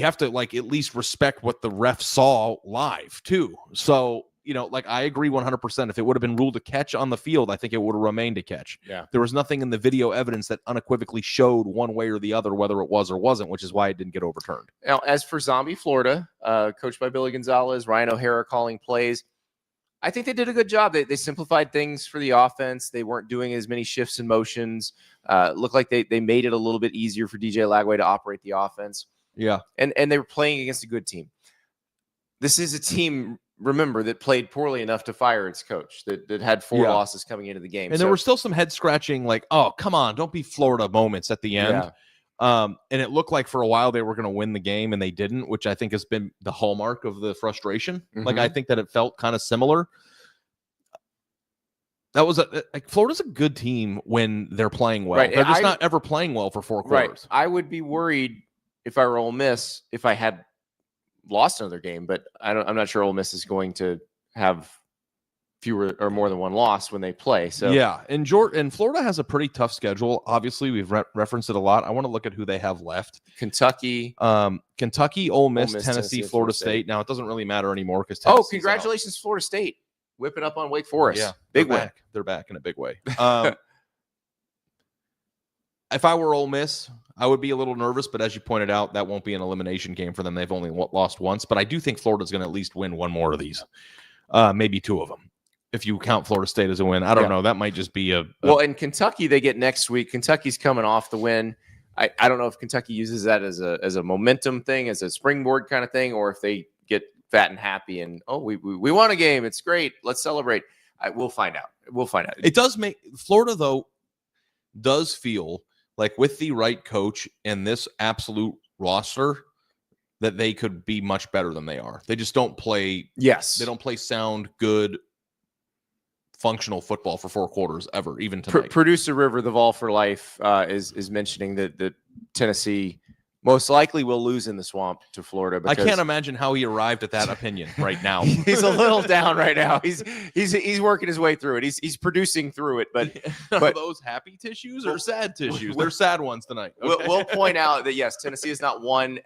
[SPEAKER 2] have to, like, at least respect what the ref saw live, too. So, like, I agree 100%. If it would have been ruled a catch on the field, I think it would have remained a catch.
[SPEAKER 1] Yeah.
[SPEAKER 2] There was nothing in the video evidence that unequivocally showed one way or the other whether it was or wasn't, which is why it didn't get overturned.
[SPEAKER 1] Now, as for Zombie Florida, coached by Billy Gonzalez, Ryan O'Hara calling plays, I think they did a good job. They simplified things for the offense. They weren't doing as many shifts and motions. Looked like they made it a little bit easier for DJ Lagway to operate the offense.
[SPEAKER 2] Yeah.
[SPEAKER 1] And they were playing against a good team. This is a team, remember, that played poorly enough to fire its coach, that had 4 losses coming into the game.
[SPEAKER 2] And there were still some head scratching, like, oh, come on, don't be Florida moments at the end. Yeah. And it looked like for a while they were going to win the game, and they didn't, which I think has been the hallmark of the frustration. Mm-hmm. Like, I think that it felt kind of similar. That was Florida's a good team when they're playing well. Right. They're just not ever playing well for 4 quarters.
[SPEAKER 1] Right. I would be worried if I were Ole Miss if I had lost another game, but I'm not sure Ole Miss is going to have fewer or more than one loss when they play. So
[SPEAKER 2] yeah, and Florida has a pretty tough schedule. Obviously, we've referenced it a lot. I want to look at who they have left.
[SPEAKER 1] Kentucky,
[SPEAKER 2] Ole Miss, Tennessee, Florida State. Now it doesn't really matter anymore because
[SPEAKER 1] congratulations, Florida State, whipping up on Wake Forest.
[SPEAKER 2] Yeah,
[SPEAKER 1] big win.
[SPEAKER 2] They're back in a big way. If I were Ole Miss, I would be a little nervous, but as you pointed out, that won't be an elimination game for them. They've only lost once, but I do think Florida's going to at least win one more of these, maybe 2 of them. If you count Florida State as a win, I don't know. That might just be
[SPEAKER 1] well, in Kentucky, they get next week. Kentucky's coming off the win. I don't know if Kentucky uses that as a momentum thing, as a springboard kind of thing, or if they get fat and happy and, we won a game. It's great. Let's celebrate. We'll find out.
[SPEAKER 2] It does make Florida, though, does feel like with the right coach and this absolute roster that they could be much better than they are. They just don't play.
[SPEAKER 1] Yes.
[SPEAKER 2] They don't play sound, good, functional football for 4 quarters ever, even tonight.
[SPEAKER 1] Producer River, the Vol for Life, is mentioning that Tennessee most likely will lose in the swamp to Florida.
[SPEAKER 2] I can't imagine how he arrived at that opinion right now.
[SPEAKER 1] He's a little down right now. He's working his way through it. He's producing through it. But
[SPEAKER 2] are those happy tissues or sad tissues? They're sad ones tonight.
[SPEAKER 1] Okay. We'll point out that yes, Tennessee has not won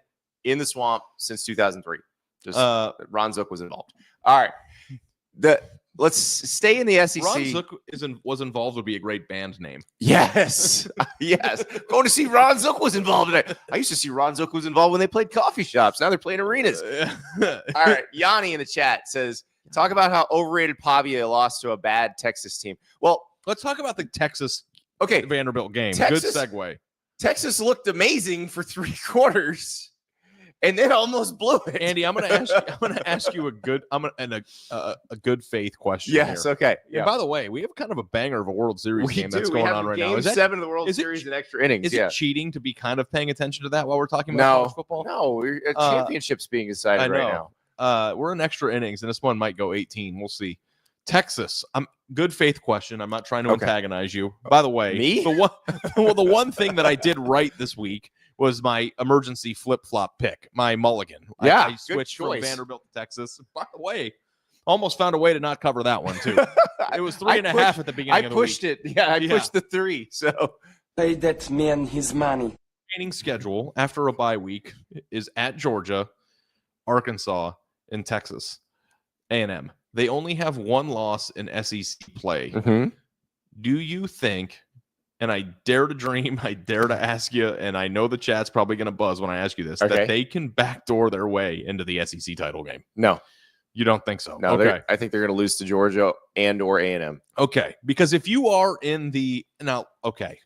[SPEAKER 1] in the swamp since 2003. Just Ron Zook was involved. All right, let's stay in the SEC.
[SPEAKER 2] Ron Zook was involved would be a great band name.
[SPEAKER 1] Yes. Yes. Going to see Ron Zook was involved today. I used to see Ron Zook was involved when they played coffee shops. Now they're playing arenas. All right. Yanni in the chat says, talk about how overrated Pavia lost to a bad Texas team. Well,
[SPEAKER 2] let's talk about the Texas Vanderbilt game.
[SPEAKER 1] Good
[SPEAKER 2] segue.
[SPEAKER 1] Texas looked amazing for 3 quarters. And then almost blew it.
[SPEAKER 2] Andy, I'm going to ask you a good faith question.
[SPEAKER 1] Yes,
[SPEAKER 2] here.
[SPEAKER 1] Okay.
[SPEAKER 2] Yeah. And by the way, we have kind of a banger of a World Series game that's going on right now.
[SPEAKER 1] Game 7 of the World Series in extra innings.
[SPEAKER 2] Is it cheating to be kind of paying attention to that while we're talking about college football?
[SPEAKER 1] No, a championship's being decided right now.
[SPEAKER 2] We're in extra innings, and this one might go 18. We'll see. Texas, good faith question. I'm not trying to antagonize you. By the way,
[SPEAKER 1] me?
[SPEAKER 2] The one thing that I did right this week was my emergency flip-flop pick, my mulligan.
[SPEAKER 1] Yeah,
[SPEAKER 2] I switched from Vanderbilt to Texas. By the way, almost found a way to not cover that one, too. It was 3.5 at the beginning of the week.
[SPEAKER 1] I pushed it. Yeah, I pushed the 3. So
[SPEAKER 3] pay that man his money.
[SPEAKER 2] remaining schedule after a bye week is at Georgia, Arkansas, and Texas A&M. They only have one loss in SEC play.
[SPEAKER 1] Mm-hmm.
[SPEAKER 2] Do you think, and I dare to dream, I dare to ask you, and I know the chat's probably going to buzz when I ask you this, that they can backdoor their way into the SEC title game?
[SPEAKER 1] No.
[SPEAKER 2] You don't think so?
[SPEAKER 1] No, okay. I think they're going to lose to Georgia and or A&M.
[SPEAKER 2] Okay, because if you are in the – now, okay,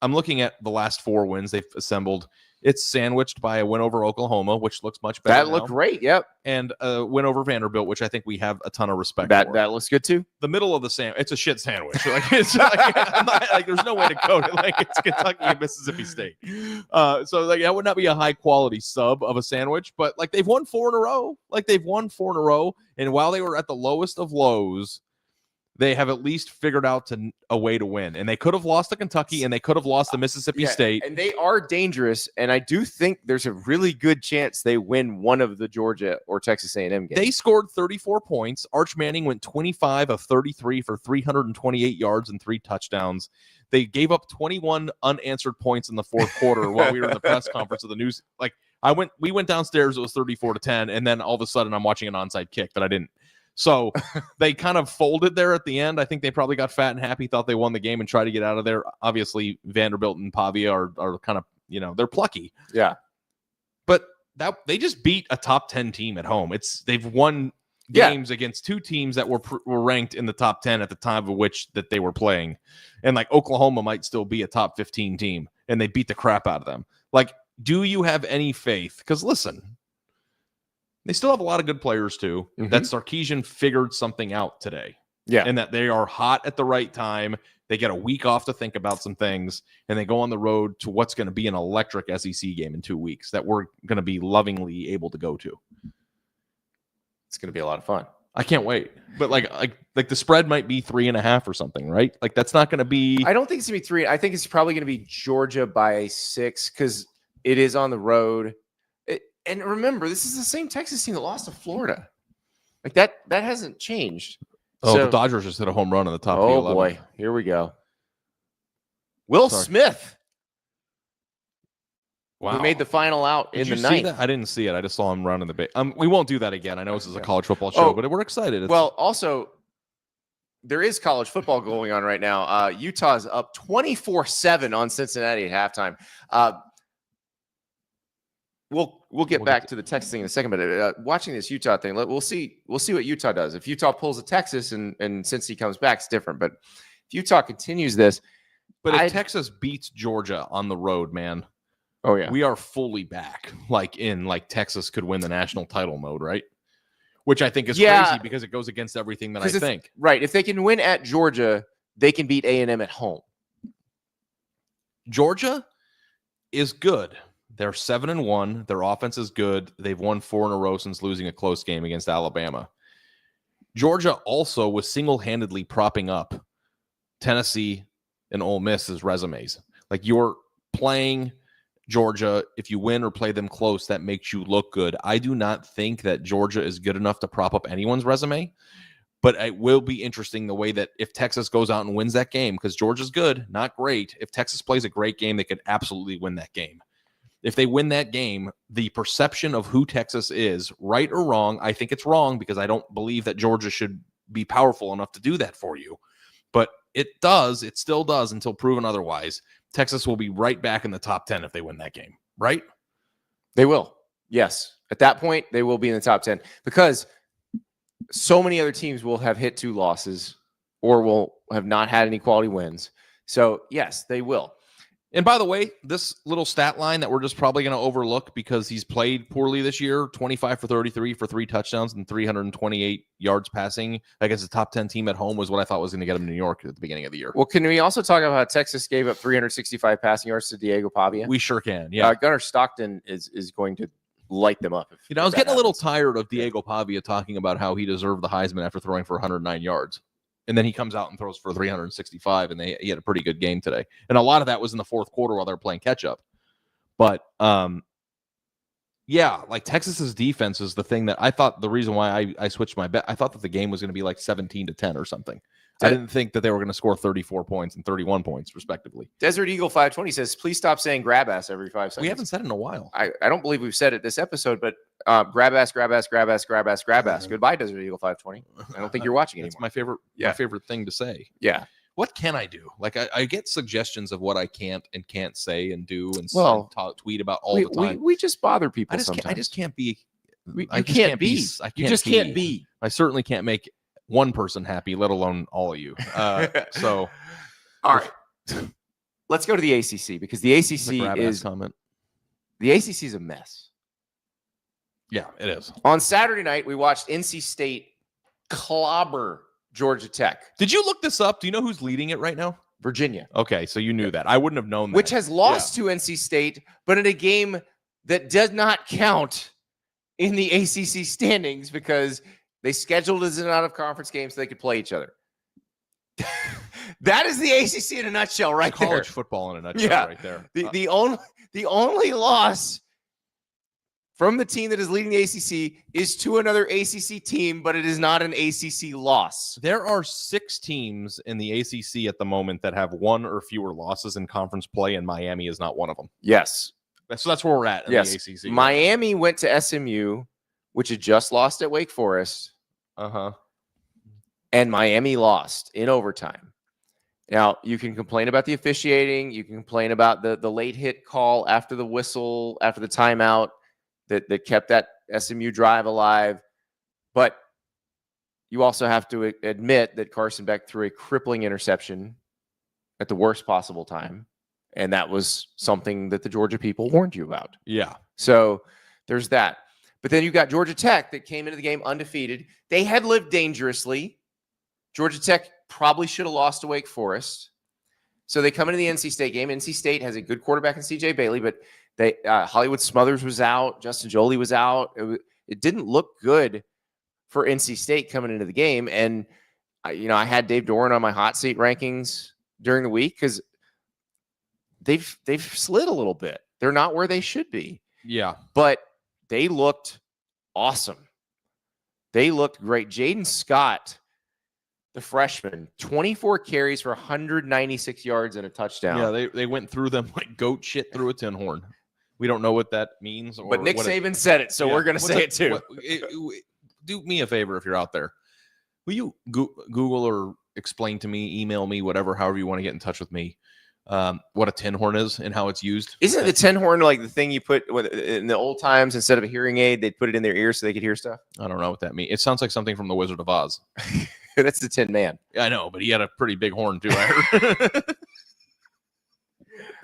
[SPEAKER 2] I'm looking at the last 4 wins they've assembled. It's sandwiched by a win over Oklahoma, which looks much better.
[SPEAKER 1] That looked great, yep.
[SPEAKER 2] And a win over Vanderbilt, which I think we have a ton of respect for.
[SPEAKER 1] That looks good too.
[SPEAKER 2] The middle of the sandwich, it's a shit sandwich. It's like there's no way to code it. Like it's Kentucky and Mississippi State. So like that would not be a high quality sub of a sandwich, but like they've won 4 in a row. And while they were at the lowest of lows, they have at least figured out a way to win. And they could have lost to Kentucky and they could have lost to Mississippi State.
[SPEAKER 1] And they are dangerous. And I do think there's a really good chance they win one of the Georgia or Texas A&M games.
[SPEAKER 2] They scored 34 points. Arch Manning went 25 of 33 for 328 yards and 3 touchdowns. They gave up 21 unanswered points in the fourth quarter while we were in the press conference of the news. Like we went downstairs, it was 34-10. And then all of a sudden I'm watching an onside kick that I didn't. So they kind of folded there at the end. I think they probably got fat and happy, thought they won the game and tried to get out of there. Obviously, Vanderbilt and Pavia are kind of, they're plucky.
[SPEAKER 1] Yeah.
[SPEAKER 2] But they just beat a top 10 team at home. They've won games against 2 teams that were ranked in the top 10 at the time of which that they were playing. And like Oklahoma might still be a top 15 team and they beat the crap out of them. Like, do you have any faith? Because listen, they still have a lot of good players, too. Mm-hmm. That Sarkisian figured something out today.
[SPEAKER 1] Yeah.
[SPEAKER 2] And that they are hot at the right time. They get a week off to think about some things, and they go on the road to what's going to be an electric SEC game in 2 weeks that we're going to be lovingly able to go to.
[SPEAKER 1] It's going to be a lot of fun.
[SPEAKER 2] I can't wait. But like the spread might be 3.5 or something, right? Like that's not going to be.
[SPEAKER 1] I don't think it's going to be 3. I think it's probably going to be Georgia by 6 because it is on the road. And remember, this is the same Texas team that lost to Florida. Like that hasn't changed.
[SPEAKER 2] Oh, the Dodgers just hit a home run in the top 11.
[SPEAKER 1] Oh, boy. Here we go. Will Smith.
[SPEAKER 2] Wow.
[SPEAKER 1] Who made the final out in the ninth.
[SPEAKER 2] I didn't see it. I just saw him run in the base. We won't do that again. I know this is a college football show, but we're excited.
[SPEAKER 1] Also, there is college football going on right now. Utah's up 24-7 on Cincinnati at halftime. We'll get back to the Texas thing in a second, but watching this Utah thing, we'll see what Utah does. If Utah pulls a Texas and since he comes back, it's different. But if Utah continues this,
[SPEAKER 2] but if Texas beats Georgia on the road, man,
[SPEAKER 1] oh yeah,
[SPEAKER 2] we are fully back. Like Texas could win the national title mode, right? Which I think is crazy because it goes against everything that I think.
[SPEAKER 1] Right, if they can win at Georgia, they can beat A&M at home.
[SPEAKER 2] Georgia is good. They're 7-1. Their offense is good. They've won 4 in a row since losing a close game against Alabama. Georgia also was single-handedly propping up Tennessee and Ole Miss's resumes. Like you're playing Georgia. If you win or play them close, that makes you look good. I do not think that Georgia is good enough to prop up anyone's resume, but it will be interesting the way that if Texas goes out and wins that game, because Georgia's good, not great. If Texas plays a great game, they could absolutely win that game. If they win that game, the perception of who Texas is, right or wrong, I think it's wrong because I don't believe that Georgia should be powerful enough to do that for you. But it still does until proven otherwise. Texas will be right back in the top 10 if they win that game, right?
[SPEAKER 1] They will. Yes. At that point, they will be in the top 10 because so many other teams will have hit 2 losses or will have not had any quality wins. So, yes, they will.
[SPEAKER 2] And by the way, this little stat line that we're just probably going to overlook because he's played poorly this year, 25 for 33 for 3 touchdowns and 328 yards passing against a top 10 team at home was what I thought was going to get him to New York at the beginning of the year.
[SPEAKER 1] Well, can we also talk about how Texas gave up 365 passing yards to Diego Pavia?
[SPEAKER 2] We sure can, yeah.
[SPEAKER 1] Gunnar Stockton is going to light them up.
[SPEAKER 2] I was getting a little tired of Diego Pavia talking about how he deserved the Heisman after throwing for 109 yards. And then he comes out and throws for 365, and he had a pretty good game today. And a lot of that was in the fourth quarter while they were playing catch-up. But, like Texas's defense is the thing that I thought the reason why I switched my bet. I thought that the game was going to be like 17-10 or something. I didn't think that they were going to score 34 points and 31 points, respectively.
[SPEAKER 1] Desert Eagle 520 says, please stop saying grab ass every 5 seconds.
[SPEAKER 2] We haven't said it in a while.
[SPEAKER 1] I don't believe we've said it this episode, but grab ass, grab ass, grab ass, grab ass, grab ass. Goodbye, Desert Eagle 520. I don't think you're watching anymore.
[SPEAKER 2] It's my favorite thing to say.
[SPEAKER 1] Yeah.
[SPEAKER 2] What can I do? Like, I get suggestions of what I can't and can't say and do and tweet about all the time.
[SPEAKER 1] We just bother people sometimes.
[SPEAKER 2] I just can't be.
[SPEAKER 1] You just can't be.
[SPEAKER 2] I certainly can't make one person happy, let alone all of you. So,
[SPEAKER 1] all right. Let's go to the ACC because the ACC is a mess.
[SPEAKER 2] Yeah, it is.
[SPEAKER 1] On Saturday night, we watched NC State clobber Georgia Tech.
[SPEAKER 2] Did you look this up? Do you know who's leading it right now?
[SPEAKER 1] Virginia.
[SPEAKER 2] Okay, so you knew that. I wouldn't have known that.
[SPEAKER 1] Which has lost to NC State, but in a game that does not count in the ACC standings because they scheduled as an out-of-conference game so they could play each other. That is the ACC in a nutshell, right there.
[SPEAKER 2] College football in a nutshell, right there.
[SPEAKER 1] The only loss from the team that is leading the ACC is to another ACC team, but it is not an ACC loss.
[SPEAKER 2] There are 6 teams in the ACC at the moment that have 1 or fewer losses in conference play, and Miami is not one of them.
[SPEAKER 1] Yes.
[SPEAKER 2] So that's where we're at in the ACC.
[SPEAKER 1] Miami went to SMU, which had just lost at Wake Forest. And Miami lost in overtime. Now, you can complain about the officiating. You can complain about the late hit call after the whistle, after the timeout that kept that SMU drive alive. But you also have to admit that Carson Beck threw a crippling interception at the worst possible time. And that was something that the Georgia people warned you about.
[SPEAKER 2] Yeah.
[SPEAKER 1] So there's that. But then you got Georgia Tech that came into the game undefeated. They had lived dangerously. Georgia Tech probably should have lost to Wake Forest. So they come into the NC State game. NC State has a good quarterback in C.J. Bailey, but Hollywood Smothers was out. Justin Joly was out. It didn't look good for NC State coming into the game. And, I had Dave Doran on my hot seat rankings during the week because they've slid a little bit. They're not where they should be.
[SPEAKER 2] Yeah.
[SPEAKER 1] But they looked awesome. They looked great. Jaden Scott, the freshman, 24 carries for 196 yards and a touchdown.
[SPEAKER 2] Yeah, they went through them like goat shit through a tin horn. We don't know what that means.
[SPEAKER 1] But Nick Saban said it, so we're going to say it too.
[SPEAKER 2] Do me a favor if you're out there. Will you Google or explain to me, email me, whatever, however you want to get in touch with me, what a tin horn is and how it's used?
[SPEAKER 1] Isn't the tin horn like the thing you put in the old times instead of a hearing aid, they'd put it in their ear so they could hear stuff?
[SPEAKER 2] I don't know what that means. It sounds like something from The Wizard of Oz.
[SPEAKER 1] That's the Tin Man.
[SPEAKER 2] I know, but he had a pretty big horn too, I heard.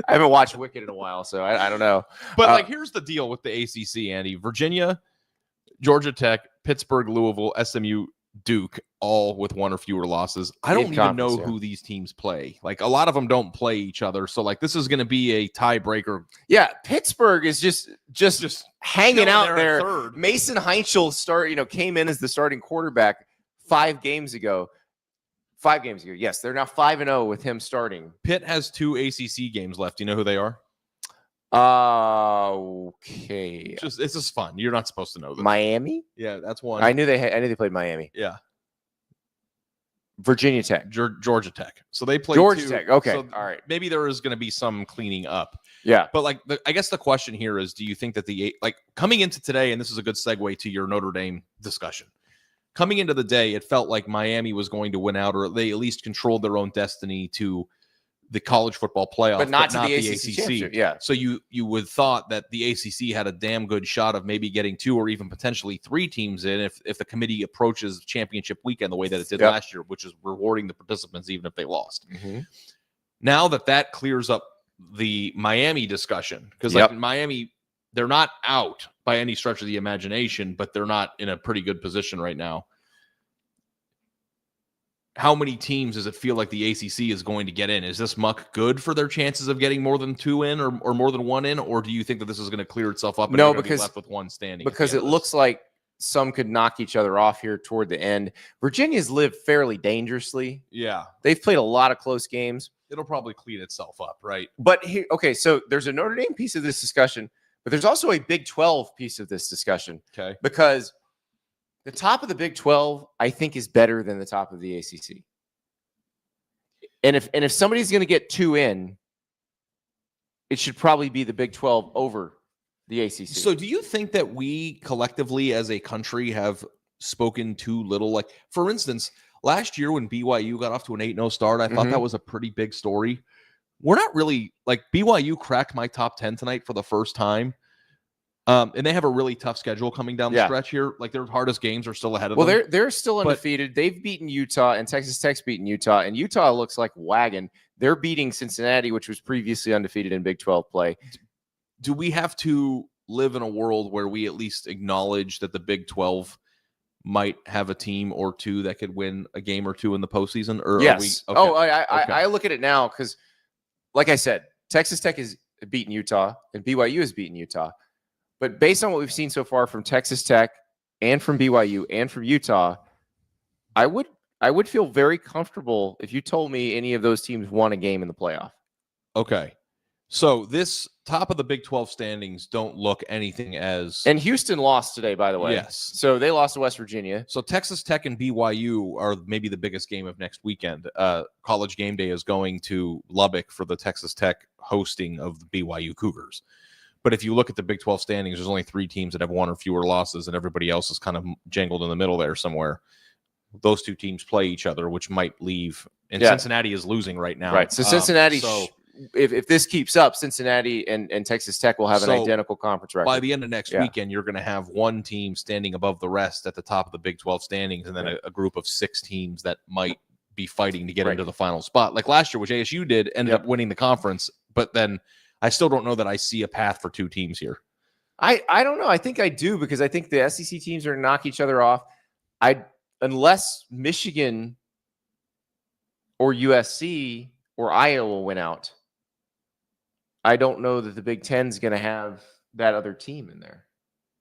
[SPEAKER 1] I haven't watched Wicked in a while, so I don't know.
[SPEAKER 2] But here's the deal with the ACC, Andy. Virginia, Georgia Tech, Pittsburgh, Louisville, SMU, Duke, all with 1 or fewer losses. I don't even know who these teams play. Like, a lot of them don't play each other. So, this is going to be a tiebreaker.
[SPEAKER 1] Yeah, Pittsburgh is just hanging out there. Third. Mason Heinchel came in as the starting quarterback 5 games ago. 5 games ago. Yes, they're now 5-0 with him starting.
[SPEAKER 2] Pitt has 2 ACC games left. Do you know who they are?
[SPEAKER 1] Okay.
[SPEAKER 2] It's just fun. You're not supposed to know this.
[SPEAKER 1] Miami?
[SPEAKER 2] Yeah, that's one.
[SPEAKER 1] I knew they played Miami.
[SPEAKER 2] Yeah.
[SPEAKER 1] Virginia Tech.
[SPEAKER 2] Georgia Tech. So they play
[SPEAKER 1] Georgia Tech. Okay.
[SPEAKER 2] So
[SPEAKER 1] all right.
[SPEAKER 2] Maybe there is going to be some cleaning up.
[SPEAKER 1] Yeah.
[SPEAKER 2] But I guess the question here is, do you think that coming into today, and this is a good segue to your Notre Dame discussion. Coming into the day, it felt like Miami was going to win out, or they at least controlled their own destiny to the college football playoff,
[SPEAKER 1] but not to the ACC. Yeah.
[SPEAKER 2] So you would thought that the ACC had a damn good shot of maybe getting 2 or even potentially 3 teams in if the committee approaches championship weekend the way that it did last year, which is rewarding the participants even if they lost.
[SPEAKER 1] Mm-hmm.
[SPEAKER 2] Now that clears up the Miami discussion, because Miami, they're not out by any stretch of the imagination, but they're not in a pretty good position right now. How many teams does it feel like the ACC is going to get in? Is this muck good for their chances of getting more than 2 in or more than 1 in? Or do you think that this is going to clear itself up and
[SPEAKER 1] no,
[SPEAKER 2] because be left with 1 standing?
[SPEAKER 1] Because it looks like some could knock each other off here toward the end. Virginia's lived fairly dangerously.
[SPEAKER 2] Yeah.
[SPEAKER 1] They've played a lot of close games.
[SPEAKER 2] It'll probably clean itself up, right?
[SPEAKER 1] But here, okay, so there's a Notre Dame piece of this discussion, but there's also a Big 12 piece of this discussion.
[SPEAKER 2] Okay.
[SPEAKER 1] Because the top of the Big 12, I think, is better than the top of the ACC. And if somebody's going to get 2 in, it should probably be the Big 12 over the ACC.
[SPEAKER 2] So do you think that we collectively as a country have spoken too little? Like, for instance, last year when BYU got off to an 8-0 start, I thought that was a pretty big story. We're not really, like, BYU cracked my top 10 tonight for the first time. And they have a really tough schedule coming down the stretch here. Like, their hardest games are still ahead of them.
[SPEAKER 1] Well, they're still undefeated. They've beaten Utah, and Texas Tech's beaten Utah. And Utah looks like wagon. They're beating Cincinnati, which was previously undefeated in Big 12 play.
[SPEAKER 2] Do we have to live in a world where we at least acknowledge that the Big 12 might have a team or two that could win a game or two in the postseason? Or
[SPEAKER 1] yes.
[SPEAKER 2] Are we, okay.
[SPEAKER 1] I look at it now because, like I said, Texas Tech has beaten Utah, and BYU has beaten Utah. But based on what we've seen so far from Texas Tech and from BYU and from Utah, I would feel very comfortable if you told me any of those teams won a game in the playoff.
[SPEAKER 2] Okay. So this top of the Big 12 standings don't look anything as...
[SPEAKER 1] And Houston lost today, by the way.
[SPEAKER 2] Yes.
[SPEAKER 1] So they lost to West Virginia.
[SPEAKER 2] So Texas Tech and BYU are maybe the biggest game of next weekend. College Game Day is going to Lubbock for the Texas Tech hosting of the BYU Cougars. But if you look at the Big 12 standings, there's only 3 teams that have 1 or fewer losses, and everybody else is kind of jangled in the middle there somewhere. Those 2 teams play each other, which might leave. And Cincinnati is losing right now.
[SPEAKER 1] Right. So Cincinnati, if this keeps up, Cincinnati and Texas Tech will have an identical conference record.
[SPEAKER 2] By the end of next weekend, you're going to have 1 team standing above the rest at the top of the Big 12 standings, and then a group of 6 teams that might be fighting to get into the final spot. Like last year, which ASU did, ended up winning the conference, but then I still don't know that I see a path for 2 teams here.
[SPEAKER 1] I don't know. I think I do, because I think the SEC teams are going to knock each other off. Unless Michigan or USC or Iowa win out, I don't know that the Big Ten is going to have that other team in there.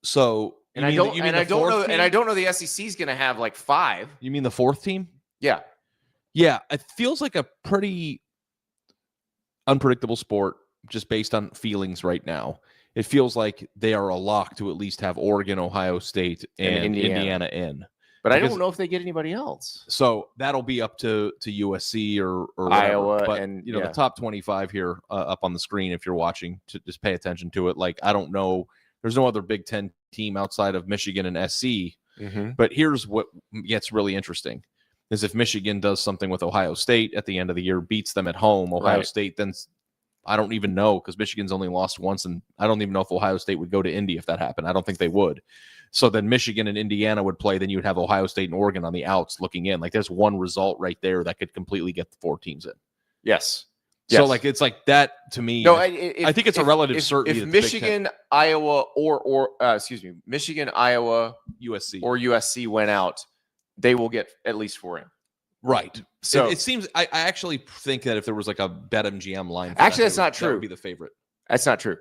[SPEAKER 2] So,
[SPEAKER 1] I don't know the SEC is going to have like 5.
[SPEAKER 2] You mean the 4th team?
[SPEAKER 1] Yeah.
[SPEAKER 2] Yeah, it feels like a pretty unpredictable sport just based on feelings right now. It feels like they are a lock to at least have Oregon, Ohio State, and Indiana in.
[SPEAKER 1] But I don't know if they get anybody else.
[SPEAKER 2] So that'll be up to USC or
[SPEAKER 1] Iowa,
[SPEAKER 2] but,
[SPEAKER 1] and
[SPEAKER 2] the top 25 here up on the screen. If you're watching, to just pay attention to it. Like, I don't know, there's no other Big Ten team outside of Michigan and SC. But here's what gets really interesting: is if Michigan does something with Ohio State at the end of the year, beats them at home, Ohio State, then I don't even know, because Michigan's only lost once, and I don't even know if Ohio State would go to Indy if that happened. I don't think they would. So then Michigan and Indiana would play. Then you would have Ohio State and Oregon on the outs looking in. Like, there's one result right there that could completely get the 4 teams in.
[SPEAKER 1] Yes.
[SPEAKER 2] So like, it's like that to me. No, I think it's a relative certainty.
[SPEAKER 1] If Michigan, Iowa, Michigan, Iowa,
[SPEAKER 2] USC,
[SPEAKER 1] or USC went out, they will get at least 4 in.
[SPEAKER 2] Right. So it seems, I actually think that if there was like a BetMGM line,
[SPEAKER 1] actually, that's not true.
[SPEAKER 2] That would be the favorite.
[SPEAKER 1] That's not true.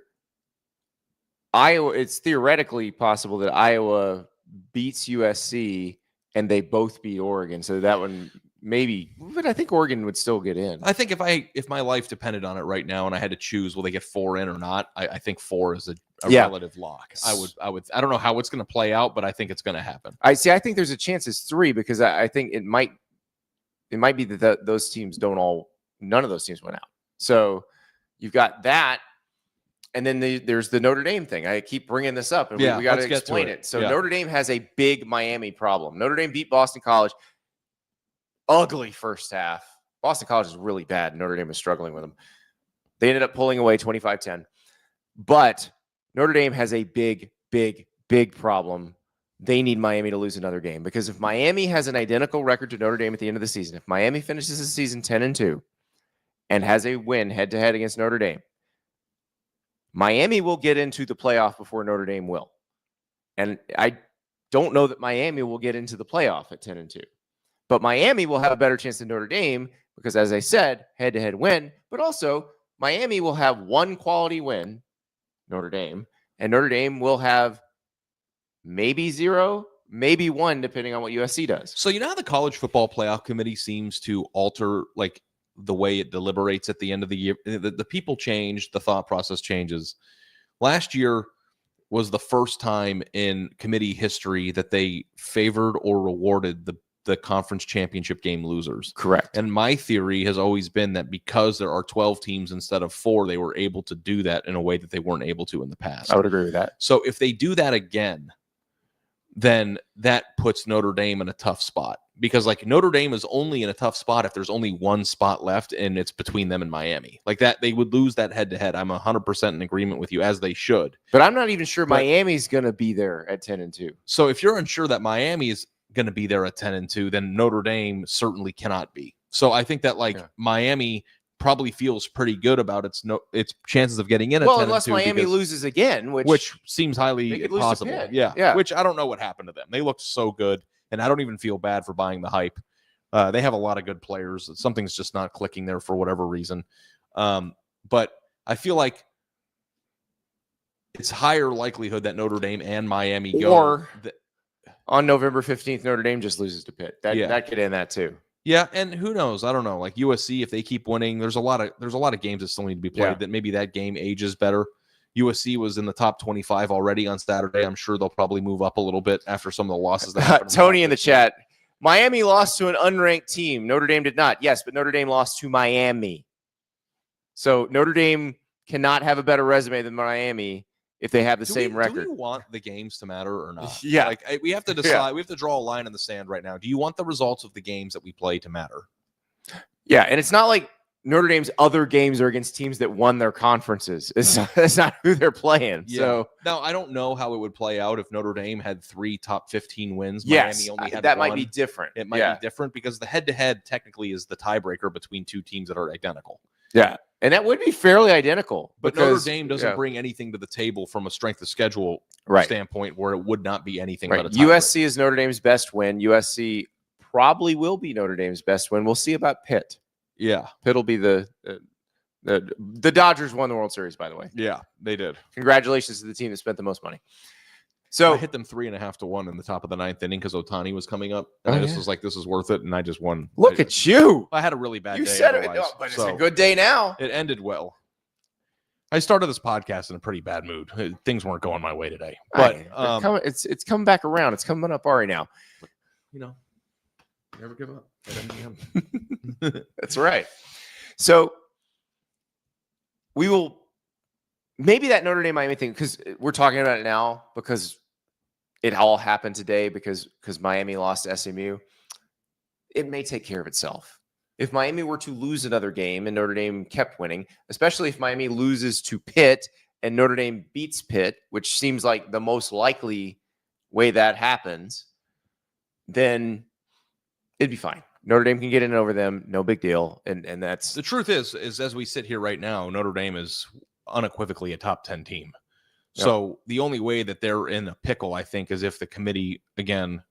[SPEAKER 1] Iowa, it's theoretically possible that Iowa beats USC and they both beat Oregon. So that one maybe, but I think Oregon would still get in.
[SPEAKER 2] I think if my life depended on it right now and I had to choose, will they get 4 in or not? I think 4 is a relative lock. I don't know how it's going to play out, but I think it's going to happen.
[SPEAKER 1] I think there's a chance it's 3, because I think it might be that those teams none of those teams went out. So you've got that. And then there's the Notre Dame thing. I keep bringing this up, and we got to explain it. So Notre Dame has a big Miami problem. Notre Dame beat Boston College. Ugly first half. Boston College is really bad. Notre Dame is struggling with them. They ended up pulling away 25-10. But Notre Dame has a big, big, big problem. They need Miami to lose another game, because if Miami has an identical record to Notre Dame at the end of the season, if Miami finishes the season 10-2 and has a win head-to-head against Notre Dame, Miami will get into the playoff before Notre Dame will. And I don't know that Miami will get into the playoff at 10-2. But Miami will have a better chance than Notre Dame because, as I said, head-to-head win. But also, Miami will have 1 quality win, Notre Dame, and Notre Dame will have maybe 0, maybe 1, depending on what USC does.
[SPEAKER 2] So you know how the College Football Playoff Committee seems to alter, like, the way it deliberates at the end of the year? The people change, the thought process changes. Last year was the first time in committee history that they favored or rewarded the the conference championship game losers.
[SPEAKER 1] Correct.
[SPEAKER 2] And my theory has always been that because there are 12 teams instead of 4, they were able to do that in a way that they weren't able to in the past.
[SPEAKER 1] I would agree with that.
[SPEAKER 2] So if they do that again, then that puts Notre Dame in a tough spot, because like Notre Dame is only in a tough spot if there's only one spot left and it's between them and Miami. Like that, they would lose that head to head. I'm 100% in agreement with you, as they should.
[SPEAKER 1] But I'm not even sure Miami's going to be there at 10-2.
[SPEAKER 2] So if you're unsure that Miami is going to be there at 10-2, then Notre Dame certainly cannot be. So I think that Miami probably feels pretty good about its chances of getting in at 10-2.
[SPEAKER 1] Well, unless Miami loses again, which
[SPEAKER 2] seems highly possible. Yeah. Which I don't know what happened to them. They looked so good, and I don't even feel bad for buying the hype. They have a lot of good players. Something's just not clicking there for whatever reason. But I feel like it's higher likelihood that Notre Dame and Miami go.
[SPEAKER 1] Or on November 15th, Notre Dame just loses to Pitt. That could end that too.
[SPEAKER 2] Yeah, and who knows? I don't know. Like USC, if they keep winning, there's a lot of games that still need to be played. That maybe that game ages better. USC was in the top 25 already on Saturday. I'm sure they'll probably move up a little bit after some of the losses that happened.
[SPEAKER 1] Tony in the chat. Miami lost to an unranked team. Notre Dame did not. Yes, but Notre Dame lost to Miami. So Notre Dame cannot have a better resume than Miami if they have the same record.
[SPEAKER 2] Do we want the games to matter or not?
[SPEAKER 1] Yeah.
[SPEAKER 2] Like we have to decide. Yeah. We have to draw a line in the sand right now. Do you want the results of the games that we play to matter?
[SPEAKER 1] Yeah, and it's not like Notre Dame's other games are against teams that won their conferences. That's not who they're playing. Yeah. So
[SPEAKER 2] now I don't know how it would play out if Notre Dame had 3 top 15 wins.
[SPEAKER 1] Yes,
[SPEAKER 2] Miami only had
[SPEAKER 1] that
[SPEAKER 2] 1.
[SPEAKER 1] might be different.
[SPEAKER 2] It might be different because the head-to-head technically is the tiebreaker between 2 teams that are identical.
[SPEAKER 1] Yeah, and that would be fairly identical.
[SPEAKER 2] But Notre Dame doesn't bring anything to the table from a strength of schedule standpoint where it would not be anything but a tiebreaker.
[SPEAKER 1] USC is Notre Dame's best win. USC probably will be Notre Dame's best win. We'll see about Pitt. Yeah, Pitt will be the Dodgers won the World Series, by the way.
[SPEAKER 2] Yeah, they did.
[SPEAKER 1] Congratulations to the team that spent the most money. So
[SPEAKER 2] I hit them 3.5 to 1 in the top of the 9th inning because Ohtani was coming up, and I just was like, "This is worth it," and I just won.
[SPEAKER 1] Look at you!
[SPEAKER 2] I had a really bad day.
[SPEAKER 1] You said it, but it's a good day now.
[SPEAKER 2] It ended well. I started this podcast in a pretty bad mood. Things weren't going my way today, but
[SPEAKER 1] it's coming back around. It's coming up Ari now.
[SPEAKER 2] You know, never give up.
[SPEAKER 1] That's right. So we will maybe that Notre Dame Miami thing, because we're talking about it now because it all happened today because Miami lost to SMU. It may take care of itself. If Miami were to lose another game and Notre Dame kept winning, especially if Miami loses to Pitt and Notre Dame beats Pitt, which seems like the most likely way that happens, then it'd be fine. Notre Dame can get in over them, no big deal. And that's
[SPEAKER 2] the truth is as we sit here right now, Notre Dame is unequivocally a top 10 team. Yep. So the only way that they're in a pickle, I think, is if the committee again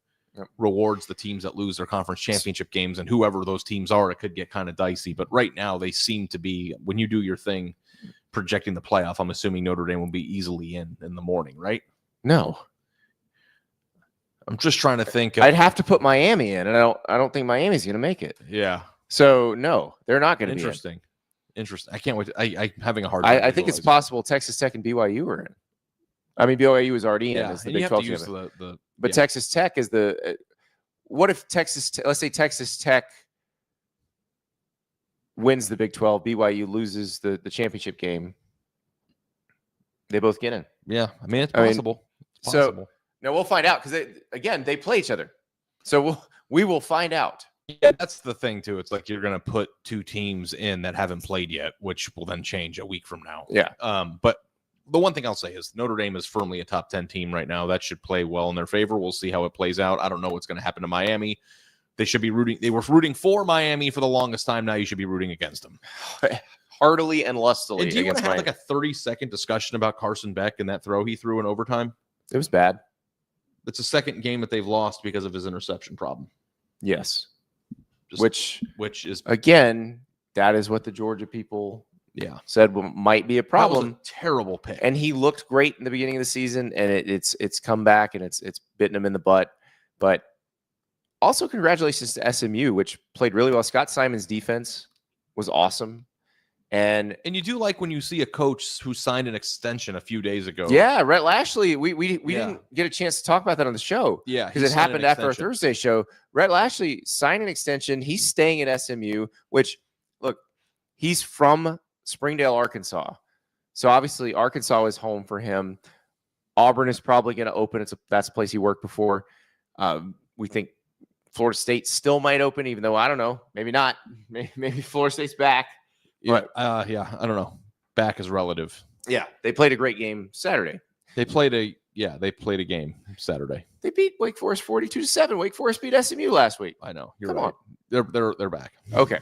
[SPEAKER 2] rewards the teams that lose their conference championship games, and whoever those teams are, it could get kind of dicey. But right now they seem to be, when you do your thing projecting the playoff, I'm assuming Notre Dame will be easily in the morning, right?
[SPEAKER 1] No.
[SPEAKER 2] I'm just trying to think.
[SPEAKER 1] I'd have to put Miami in, and I don't think Miami's going to make it.
[SPEAKER 2] Yeah.
[SPEAKER 1] So no, they're not going to be
[SPEAKER 2] in. Interesting. I can't wait. I'm having a hard time.
[SPEAKER 1] I think it's possible Texas Tech and BYU are in. I mean, BYU is already in. As the Big 12 champion. But Texas Tech is the. What if let's say Texas Tech wins the Big 12, BYU loses the championship game. They both get in.
[SPEAKER 2] Yeah, I mean it's possible. It's possible.
[SPEAKER 1] So. Now we'll find out because they play each other, so we will find out.
[SPEAKER 2] Yeah, that's the thing too. It's like you're going to put 2 teams in that haven't played yet, which will then change a week from now.
[SPEAKER 1] Yeah.
[SPEAKER 2] But the one thing I'll say is Notre Dame is firmly a top 10 team right now. That should play well in their favor. We'll see how it plays out. I don't know what's going to happen to Miami. They should be rooting. They were rooting for Miami for the longest time. Now you should be rooting against them.
[SPEAKER 1] Heartily and lustily.
[SPEAKER 2] And do you want to have like a 30-second discussion about Carson Beck and that throw he threw in overtime?
[SPEAKER 1] It was bad.
[SPEAKER 2] It's the second game that they've lost because of his interception problem.
[SPEAKER 1] Yes.
[SPEAKER 2] Which is
[SPEAKER 1] again, that is what the Georgia people said might be a problem.
[SPEAKER 2] That was a terrible pick.
[SPEAKER 1] And he looked great in the beginning of the season, and it's come back and it's bitten him in the butt. But also congratulations to SMU, which played really well. Scott Simon's defense was awesome. And
[SPEAKER 2] you do like when you see a coach who signed an extension a few days ago.
[SPEAKER 1] Yeah, Rhett Lashley. We didn't get a chance to talk about that on the show.
[SPEAKER 2] Yeah,
[SPEAKER 1] because it happened after our Thursday show. Rhett Lashley signed an extension. He's staying at SMU, which, look, he's from Springdale, Arkansas. So obviously Arkansas is home for him. Auburn is probably going to open. That's a place he worked before. We think Florida State still might open, even though I don't know. Maybe not. Maybe Florida State's back.
[SPEAKER 2] Yeah, I don't know. Back is relative.
[SPEAKER 1] Yeah, they played a great game Saturday.
[SPEAKER 2] They played a game Saturday.
[SPEAKER 1] They beat Wake Forest 42-7. Wake Forest beat SMU last week.
[SPEAKER 2] I know. You're
[SPEAKER 1] Come
[SPEAKER 2] right.
[SPEAKER 1] on.
[SPEAKER 2] They're back.
[SPEAKER 1] Okay.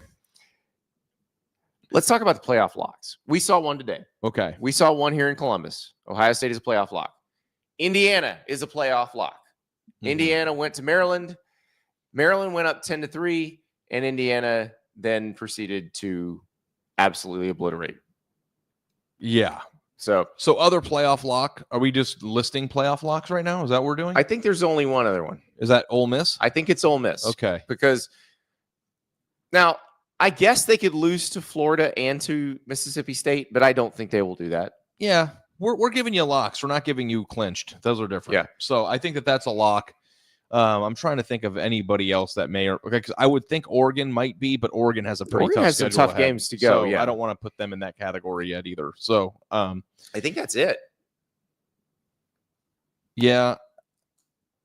[SPEAKER 1] Let's talk about the playoff locks. We saw one today.
[SPEAKER 2] Okay.
[SPEAKER 1] We saw one here in Columbus. Ohio State is a playoff lock. Indiana is a playoff lock. Mm-hmm. Indiana went to Maryland. Maryland went up 10-3, and Indiana then proceeded to absolutely obliterate.
[SPEAKER 2] Yeah.
[SPEAKER 1] So
[SPEAKER 2] other playoff lock. Are we just listing playoff locks right now? Is that what we're doing?
[SPEAKER 1] I think there's only one other one.
[SPEAKER 2] Is that Ole Miss?
[SPEAKER 1] I think it's Ole Miss.
[SPEAKER 2] Okay.
[SPEAKER 1] Because now I guess they could lose to Florida and to Mississippi State, but I don't think they will do that.
[SPEAKER 2] Yeah. We're giving you locks. We're not giving you clinched. Those are different.
[SPEAKER 1] Yeah.
[SPEAKER 2] So I think that's a lock. I'm trying to think of anybody else that may, because I would think Oregon might be, but Oregon has a pretty
[SPEAKER 1] Oregon
[SPEAKER 2] tough
[SPEAKER 1] has some
[SPEAKER 2] schedule
[SPEAKER 1] tough
[SPEAKER 2] ahead.
[SPEAKER 1] games to go.
[SPEAKER 2] So
[SPEAKER 1] yeah,
[SPEAKER 2] I don't want to put them in that category yet either. So
[SPEAKER 1] I think that's it.
[SPEAKER 2] Yeah,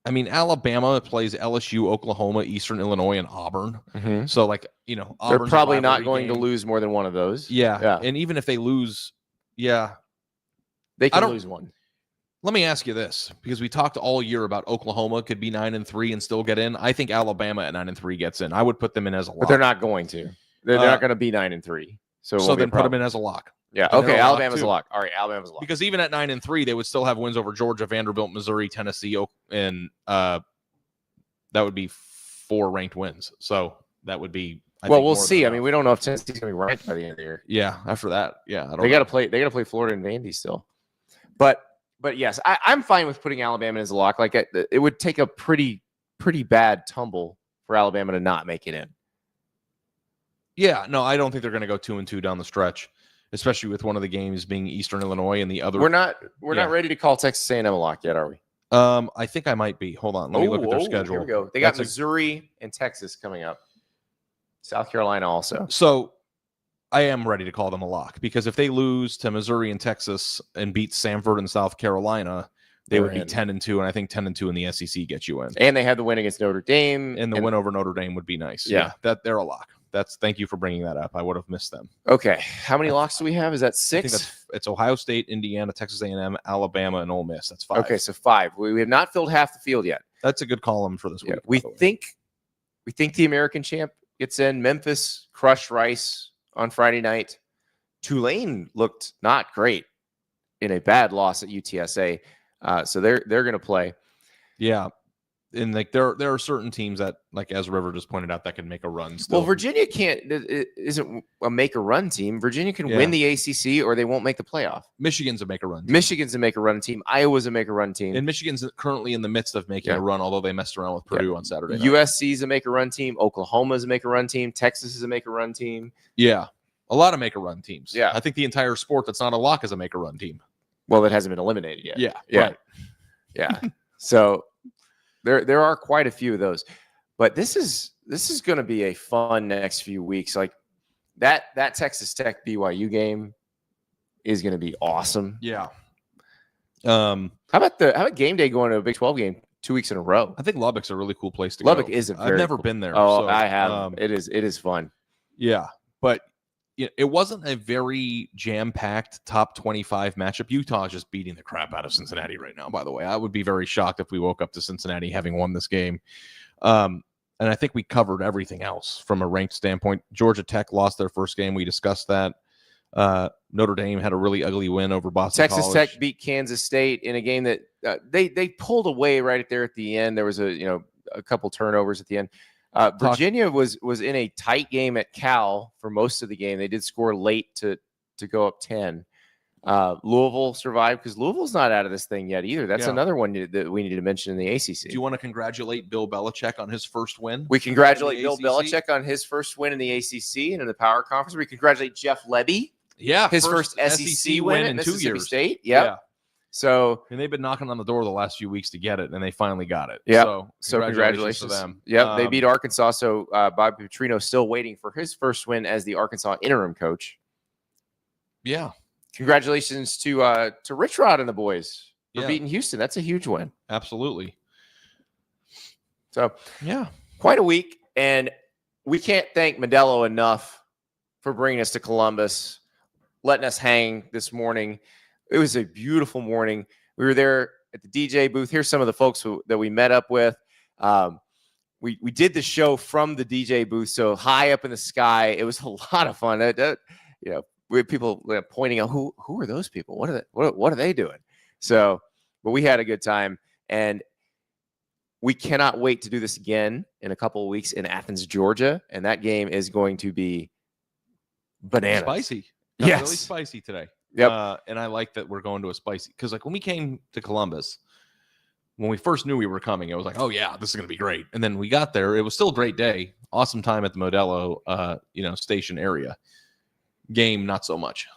[SPEAKER 2] I mean Alabama plays LSU, Oklahoma, Eastern Illinois, and Auburn.
[SPEAKER 1] Mm-hmm.
[SPEAKER 2] So
[SPEAKER 1] they're
[SPEAKER 2] Auburn's
[SPEAKER 1] probably not going to lose more than one of those.
[SPEAKER 2] Yeah, and even if they lose,
[SPEAKER 1] they can lose one.
[SPEAKER 2] Let me ask you this, because we talked all year about Oklahoma could be 9-3 and still get in. I think Alabama at 9-3 gets in. I would put them in as a lock.
[SPEAKER 1] But they're not going to. They're not going to be 9-3. So
[SPEAKER 2] then put them in as a lock.
[SPEAKER 1] Yeah. Okay. Alabama's a lock. All right. Alabama's a lock.
[SPEAKER 2] Because even at 9-3, they would still have wins over Georgia, Vanderbilt, Missouri, Tennessee, and that would be 4 ranked wins. So that would be.
[SPEAKER 1] Well, we'll see. I mean, we don't know if Tennessee's going to be ranked by the end of the year.
[SPEAKER 2] Yeah. After that, yeah.
[SPEAKER 1] They got to play. They got to play Florida and Vandy still. But yes, I'm fine with putting Alabama as a lock. Like it would take a pretty bad tumble for Alabama to not make it in.
[SPEAKER 2] Yeah, no, I don't think they're going to go 2-2 down the stretch, especially with one of the games being Eastern Illinois and the other.
[SPEAKER 1] We're not ready to call Texas A&M a lock yet, are we?
[SPEAKER 2] I think I might be. Hold on, let me look at their schedule.
[SPEAKER 1] Here we go. They got Missouri and Texas coming up. South Carolina also.
[SPEAKER 2] So I am ready to call them a lock, because if they lose to Missouri and Texas and beat Samford and South Carolina, they would be 10-2, and I think 10-2 in the SEC gets you in.
[SPEAKER 1] And they had the win against Notre Dame,
[SPEAKER 2] and the win over Notre Dame would be nice.
[SPEAKER 1] Yeah,
[SPEAKER 2] that they're a lock. Thank you for bringing that up. I would have missed them.
[SPEAKER 1] Okay, how many locks do we have? Is that 6?
[SPEAKER 2] I think it's Ohio State, Indiana, Texas A&M, Alabama, and Ole Miss. That's 5.
[SPEAKER 1] Okay, so 5. We have not filled half the field yet.
[SPEAKER 2] That's a good column for this week.
[SPEAKER 1] Yeah, we think the American champ gets in. Memphis crushed Rice on Friday night. Tulane looked not great in a bad loss at UTSA, so they're going to play.
[SPEAKER 2] Yeah, and like there are certain teams that, like as River just pointed out, that can make a run still.
[SPEAKER 1] Well, Virginia isn't a make a run team. Virginia can win the ACC, or they won't make the playoff.
[SPEAKER 2] Michigan's a make a run team.
[SPEAKER 1] Michigan's a make a run team. Iowa's a make a run team.
[SPEAKER 2] And Michigan's currently in the midst of making a run, although they messed around with Purdue on Saturday night.
[SPEAKER 1] USC's a make a run team. Oklahoma's a make a run team. Texas is a make a run team.
[SPEAKER 2] Yeah. A lot of make-a-run teams.
[SPEAKER 1] Yeah.
[SPEAKER 2] I think the entire sport that's not a lock is a make-a-run team.
[SPEAKER 1] Well, it hasn't been eliminated yet.
[SPEAKER 2] Yeah. Right.
[SPEAKER 1] Yeah. So there are quite a few of those. But this is going to be a fun next few weeks. Like that Texas Tech BYU game is going to be awesome.
[SPEAKER 2] Yeah.
[SPEAKER 1] How about game day going to a Big 12 game 2 weeks in a row?
[SPEAKER 2] I think Lubbock's a really cool place to go.
[SPEAKER 1] Lubbock is
[SPEAKER 2] I've never been there.
[SPEAKER 1] Oh, I have. It is fun.
[SPEAKER 2] Yeah. But it wasn't a very jam-packed top 25 matchup. Utah is just beating the crap out of Cincinnati right now, by the way. I would be very shocked if we woke up to Cincinnati having won this game. And I think we covered everything else from a ranked standpoint. Georgia Tech lost their first game. We discussed that. Notre Dame had a really ugly win over Boston
[SPEAKER 1] Texas
[SPEAKER 2] College.
[SPEAKER 1] Tech beat Kansas State in a game that they pulled away right there at the end. There was a couple turnovers at the end. Virginia was in a tight game at Cal for most of the game. They did score late to go up 10. Louisville survived because Louisville's not out of this thing yet either. That's another one that we need to mention in the ACC.
[SPEAKER 2] Do you want to congratulate Bill Belichick on his first win?
[SPEAKER 1] We congratulate Bill Belichick on his first win in the ACC and in the Power Conference. We congratulate Jeff Lebby.
[SPEAKER 2] Yeah,
[SPEAKER 1] his first SEC win in
[SPEAKER 2] Mississippi
[SPEAKER 1] 2 years. State.
[SPEAKER 2] Yep.
[SPEAKER 1] Yeah. So,
[SPEAKER 2] and they've been knocking on the door the last few weeks to get it, and they finally got it.
[SPEAKER 1] Yeah.
[SPEAKER 2] So congratulations to them.
[SPEAKER 1] Yep. They beat Arkansas. So Bobby Petrino still waiting for his first win as the Arkansas interim coach.
[SPEAKER 2] Yeah.
[SPEAKER 1] Congratulations to Rich Rod and the boys for
[SPEAKER 2] Yeah.
[SPEAKER 1] beating Houston. That's a huge win.
[SPEAKER 2] Absolutely.
[SPEAKER 1] So,
[SPEAKER 2] yeah,
[SPEAKER 1] quite a week. And we can't thank Modelo enough for bringing us to Columbus, letting us hang this morning. It was a beautiful morning. We were there at the DJ booth. Here's some of the folks that we met up with. We did the show from the DJ booth, so high up in the sky. It was a lot of fun. We had people pointing out who are those people? What are they doing? So, but we had a good time, and we cannot wait to do this again in a couple of weeks in Athens, Georgia, and that game is going to be bananas.
[SPEAKER 2] Spicy.
[SPEAKER 1] Yes.
[SPEAKER 2] Really spicy today.
[SPEAKER 1] Yep.
[SPEAKER 2] And I like that we're going to a spicy, because like when we came to Columbus, when we first knew we were coming, it was like, oh yeah, this is going to be great. And then we got there. It was still a great day. Awesome time at the Modelo, station area. Game, not so much.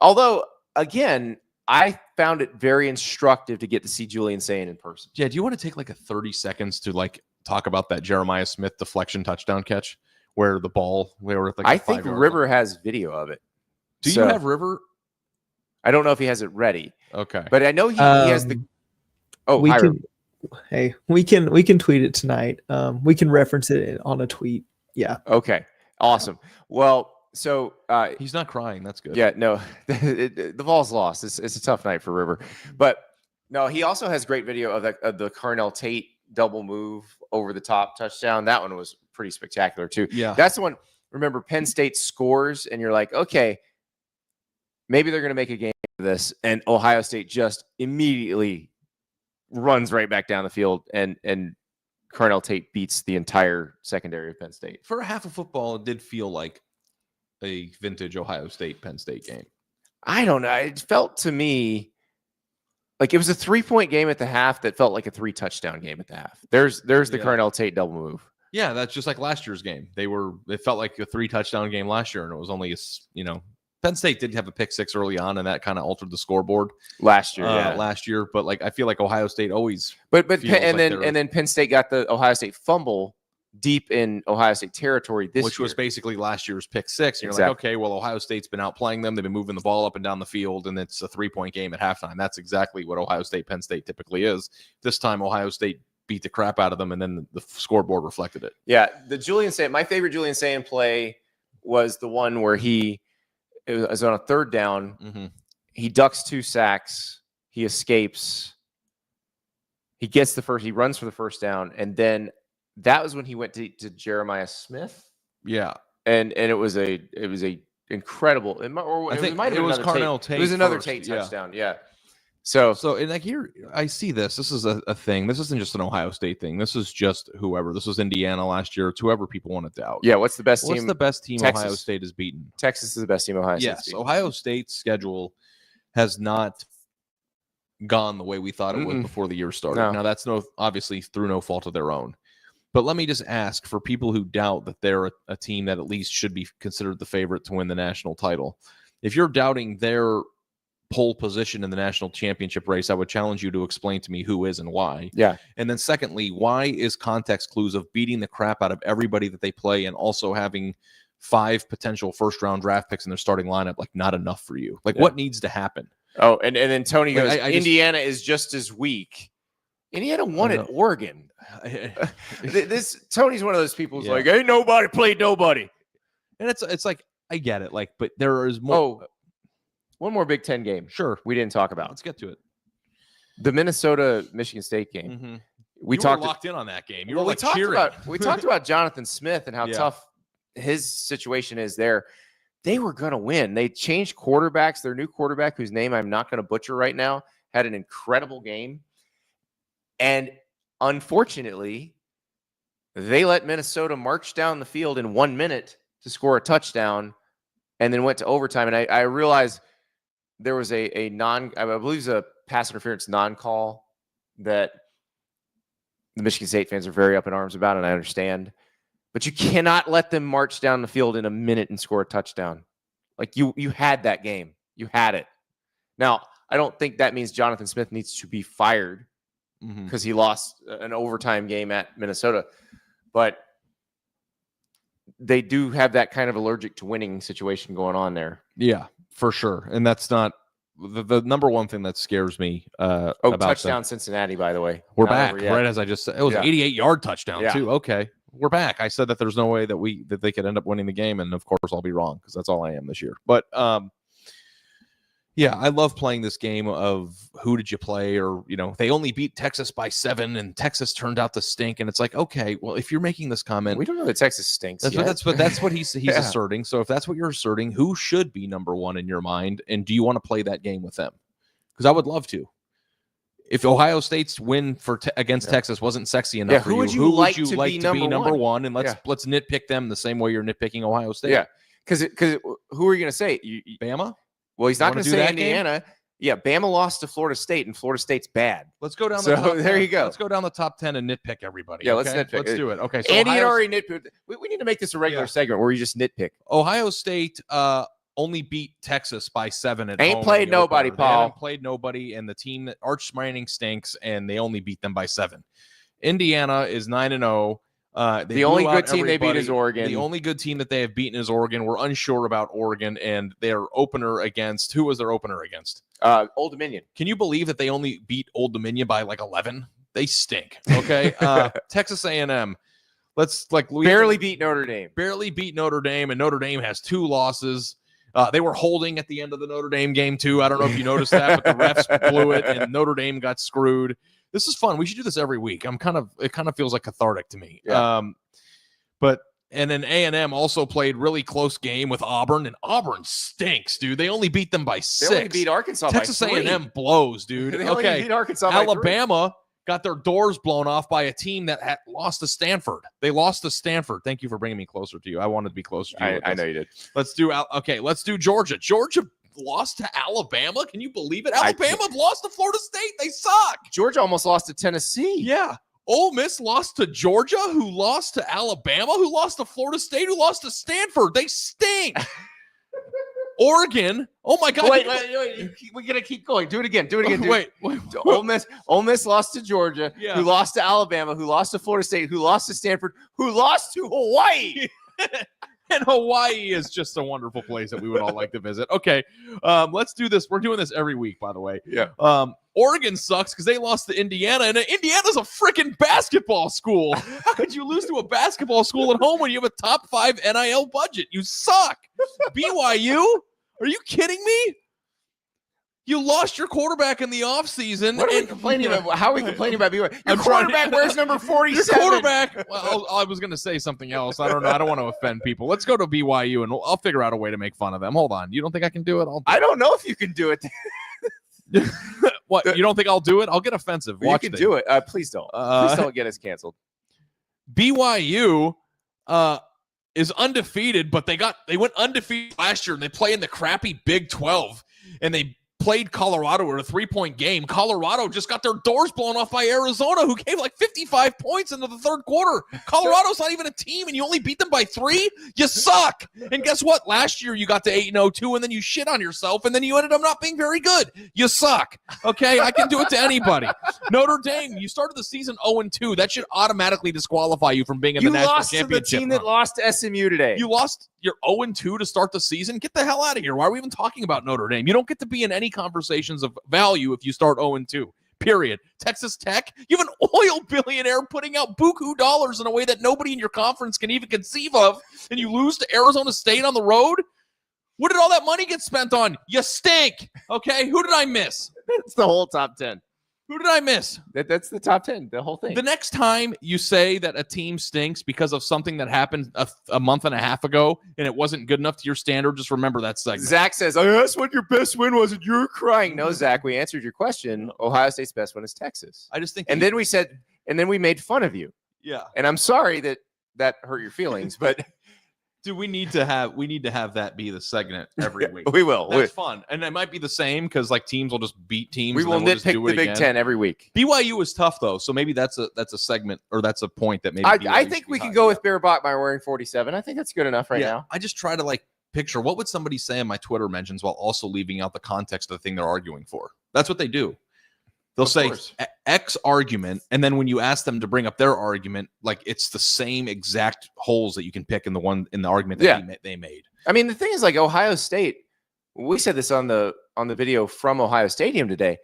[SPEAKER 1] Although, again, I found it very instructive to get to see Julian Sayin in person.
[SPEAKER 2] Yeah. Do you want to take like a 30 seconds to like talk about that Jeremiah Smith deflection touchdown catch where the ball,
[SPEAKER 1] I think River has video of it.
[SPEAKER 2] Do you have River?
[SPEAKER 1] I don't know if he has it ready.
[SPEAKER 2] Okay.
[SPEAKER 1] But I know he has the. Oh,
[SPEAKER 3] we can tweet it tonight. We can reference it on a tweet. Yeah.
[SPEAKER 1] Okay. Awesome. Well, so
[SPEAKER 2] he's not crying. That's good.
[SPEAKER 1] Yeah. No, the ball's lost. It's a tough night for River, but no, he also has great video of the Carnell Tate double move over the top touchdown. That one was pretty spectacular too.
[SPEAKER 2] Yeah.
[SPEAKER 1] That's the one. Remember, Penn State scores, and you're like, okay, maybe they're going to make a game of this, and Ohio State just immediately runs right back down the field, and Carnell Tate beats the entire secondary of Penn State.
[SPEAKER 2] For a half of football, it did feel like a vintage Ohio State Penn State game.
[SPEAKER 1] I don't know. It felt to me like it was a 3-point game at the half that felt like a 3-touchdown game at the half. There's the Carnell Tate double move.
[SPEAKER 2] Yeah, that's just like last year's game. It felt like a 3-touchdown game last year, and it was only Penn State did have a pick six early on, and that kind of altered the scoreboard
[SPEAKER 1] last year.
[SPEAKER 2] But like I feel like Ohio State always.
[SPEAKER 1] But then Penn State got the Ohio State fumble deep in Ohio State territory which
[SPEAKER 2] was basically last year's pick six. And you're like, okay, well, Ohio State's been outplaying them. They've been moving the ball up and down the field, and it's a 3-point game at halftime. That's exactly what Ohio State Penn State typically is. This time, Ohio State beat the crap out of them, and then the scoreboard reflected it.
[SPEAKER 1] Yeah, my favorite Julian Sayin play was the one where it was on a third down.
[SPEAKER 2] Mm-hmm.
[SPEAKER 1] He ducks 2 sacks. He escapes. He runs for the first down, and then that was when he went to Jeremiah Smith.
[SPEAKER 2] Yeah,
[SPEAKER 1] and it was a incredible. It was
[SPEAKER 2] Carnell Tate.
[SPEAKER 1] It was another Tate touchdown. Yeah. So
[SPEAKER 2] and like here, I see this. This is a thing. This isn't just an Ohio State thing. This is just whoever. This was Indiana last year. It's whoever people want to doubt.
[SPEAKER 1] Yeah. What's the best team?
[SPEAKER 2] What's the best team
[SPEAKER 1] Texas.
[SPEAKER 2] Ohio State has beaten?
[SPEAKER 1] Texas is the best team Ohio State.
[SPEAKER 2] Yes. Ohio State's schedule has not gone the way we thought it would before the year started.
[SPEAKER 1] No.
[SPEAKER 2] Now that's obviously through no fault of their own. But let me just ask, for people who doubt that they're a team that at least should be considered the favorite to win the national title, if you're doubting their pole position in the national championship race, I would challenge you to explain to me who is and why.
[SPEAKER 1] Yeah.
[SPEAKER 2] And then secondly, why is context clues of beating the crap out of everybody that they play and also having 5 potential first-round draft picks in their starting lineup not enough for you? What needs to happen?
[SPEAKER 1] Oh, and then Tony goes, Indiana is just as weak. Indiana won at Oregon. Tony's one of those people who's like, ain't nobody played nobody.
[SPEAKER 2] And it's like, I get it. But there is more.
[SPEAKER 1] One more Big Ten game.
[SPEAKER 2] Sure.
[SPEAKER 1] We didn't talk about.
[SPEAKER 2] Let's get to it.
[SPEAKER 1] The Minnesota-Michigan State game.
[SPEAKER 2] Mm-hmm.
[SPEAKER 1] We
[SPEAKER 2] were locked in on that game.
[SPEAKER 1] We talked about Jonathan Smith and how tough his situation is there. They were going to win. They changed quarterbacks. Their new quarterback, whose name I'm not going to butcher right now, had an incredible game. And unfortunately, they let Minnesota march down the field in 1 minute to score a touchdown and then went to overtime. And I realized there was I believe it's a pass interference non-call that the Michigan State fans are very up in arms about, and I understand. But you cannot let them march down the field in a minute and score a touchdown. Like you had that game. You had it. Now, I don't think that means Jonathan Smith needs to be fired because he lost an overtime game at Minnesota. But they do have that kind of allergic to winning situation going on there.
[SPEAKER 2] Yeah, for sure. And that's not the number one thing that scares me. About
[SPEAKER 1] touchdown Cincinnati, by the way.
[SPEAKER 2] We're back, right as I just said. It was an 88-yard touchdown, too. Okay. We're back. I said that there's no way that they could end up winning the game, and of course I'll be wrong because that's all I am this year. But yeah, I love playing this game of who did you play, or they only beat Texas by 7, and Texas turned out to stink, and it's like, okay, well, if you're making this comment,
[SPEAKER 1] we don't know that Texas stinks.
[SPEAKER 2] That's what he's asserting. So if that's what you're asserting, who should be number one in your mind, and do you want to play that game with them? Because I would love to. If Ohio State's win against Texas wasn't sexy enough for you, who would you like to be number one? And let's nitpick them the same way you're nitpicking Ohio State.
[SPEAKER 1] Yeah, because who are you going to say?
[SPEAKER 2] Bama?
[SPEAKER 1] Well, he's not going to say Indiana. Game? Yeah, Bama lost to Florida State, and Florida State's bad.
[SPEAKER 2] Let's go down the top 10.
[SPEAKER 1] There you go.
[SPEAKER 2] Let's go down the top 10 and nitpick everybody.
[SPEAKER 1] Yeah,
[SPEAKER 2] okay?
[SPEAKER 1] let's nitpick.
[SPEAKER 2] Let's do it. Okay, so
[SPEAKER 1] Andy had already nitpicked. We need to make this a regular segment where you just nitpick.
[SPEAKER 2] Ohio State only beat Texas by 7 at home.
[SPEAKER 1] Ain't played nobody, Paul.
[SPEAKER 2] They haven't played nobody, and the team that Arch Manning stinks, and they only beat them by 7. Indiana is 9-0.
[SPEAKER 1] The only good team they beat is Oregon.
[SPEAKER 2] The only good team that they have beaten is Oregon. We're unsure about Oregon, and their opener against – who was their opener against?
[SPEAKER 1] Old Dominion.
[SPEAKER 2] Can you believe that they only beat Old Dominion by like 11? They stink, okay? Texas A&M.
[SPEAKER 1] Barely beat Notre Dame.
[SPEAKER 2] Barely beat Notre Dame, and Notre Dame has 2 losses. They were holding at the end of the Notre Dame game, too. I don't know if you noticed that, but the refs blew it, and Notre Dame got screwed. This is fun. We should do this every week. It kind of feels like cathartic to me.
[SPEAKER 1] Yeah.
[SPEAKER 2] And then A&M also played really close game with Auburn, and Auburn stinks, dude. They only beat them by 6.
[SPEAKER 1] They only beat Arkansas
[SPEAKER 2] Texas
[SPEAKER 1] by 3.
[SPEAKER 2] A&M blows, dude.
[SPEAKER 1] They only beat Arkansas by 3.
[SPEAKER 2] Alabama got their doors blown off by a team that had lost to Stanford. They lost to Stanford. Thank you for bringing me closer to you. I wanted to be closer to you.
[SPEAKER 1] I know you did.
[SPEAKER 2] Let's do Georgia. Georgia lost to Alabama. Can you believe it? Alabama lost to Florida State. They suck.
[SPEAKER 1] Georgia almost lost to Tennessee.
[SPEAKER 2] Yeah. Ole Miss lost to Georgia, who lost to Alabama, who lost to Florida State, who lost to Stanford. They stink. Oregon. Oh my God!
[SPEAKER 1] Wait. We're gonna keep going. Do it again.
[SPEAKER 2] Wait.
[SPEAKER 1] Ole Miss lost to Georgia, who lost to Alabama, who lost to Florida State, who lost to Stanford, who lost to Hawaii.
[SPEAKER 2] And Hawaii is just a wonderful place that we would all like to visit. Okay, let's do this. We're doing this every week, by the way.
[SPEAKER 1] Yeah.
[SPEAKER 2] Oregon sucks because they lost to Indiana, and Indiana's a freaking basketball school. How could you lose to a basketball school at home when you have a top 5 NIL budget? You suck. BYU? Are you kidding me? You lost your quarterback in the offseason.
[SPEAKER 1] What are we complaining about? How are we complaining about BYU? Your quarterback wears number 47.
[SPEAKER 2] Your quarterback. Well, I was going to say something else. I don't know. I don't want to offend people. Let's go to BYU, and I'll figure out a way to make fun of them. Hold on. You don't think I can do it?
[SPEAKER 1] I don't know if you can do it.
[SPEAKER 2] What? You don't think I'll do it? I'll get offensive.
[SPEAKER 1] You can do it. Please don't. Please don't get us canceled.
[SPEAKER 2] BYU is undefeated, but they went undefeated last year, and they play in the crappy Big 12, and they played Colorado in a 3-point game. Colorado just got their doors blown off by Arizona, who gave like 55 points into the third quarter. Colorado's not even a team, and you only beat them by 3? You suck. And guess what? Last year you got to 8-0-2, and then you shit on yourself, and then you ended up not being very good. You suck. Okay? I can do it to anybody. Notre Dame, you started the season 0-2. That should automatically disqualify you from being in the national championship.
[SPEAKER 1] You lost to the team that lost to SMU today.
[SPEAKER 2] You lost. You're 0-2 to start the season. Get the hell out of here. Why are we even talking about Notre Dame? You don't get to be in any conversations of value if you start 0-2. Period. Texas Tech, you have an oil billionaire putting out buku dollars in a way that nobody in your conference can even conceive of, and you lose to Arizona State on the road? What did all that money get spent on? You stink. Okay, who did I miss?
[SPEAKER 1] It's the whole top 10.
[SPEAKER 2] Who did I miss?
[SPEAKER 1] That's the top 10, the whole thing.
[SPEAKER 2] The next time you say that a team stinks because of something that happened a month and a half ago and it wasn't good enough to your standard, just remember that segment.
[SPEAKER 1] Zach says, I asked what your best win was, and you're crying. No, Zach, we answered your question. Ohio State's best win is Texas.
[SPEAKER 2] I just think.
[SPEAKER 1] And then we made fun of you.
[SPEAKER 2] Yeah.
[SPEAKER 1] And I'm sorry that hurt your feelings, but
[SPEAKER 2] Dude, we need to have that be the segment every week.
[SPEAKER 1] We will.
[SPEAKER 2] That's fun, and it might be the same because like teams will just beat teams.
[SPEAKER 1] We will nitpick the Big Ten every week.
[SPEAKER 2] BYU is tough though, so maybe that's a segment or that's a point that maybe
[SPEAKER 1] I think we can go with Bear Bachmeyer wearing 47. I think that's good enough right now.
[SPEAKER 2] I just try to like picture what would somebody say in my Twitter mentions while also leaving out the context of the thing they're arguing for. That's what they do. They'll say X argument, and then when you ask them to bring up their argument, like it's the same exact holes that you can pick in the argument that they made.
[SPEAKER 1] I mean, the thing is, like Ohio State, we said this on the video from Ohio Stadium today.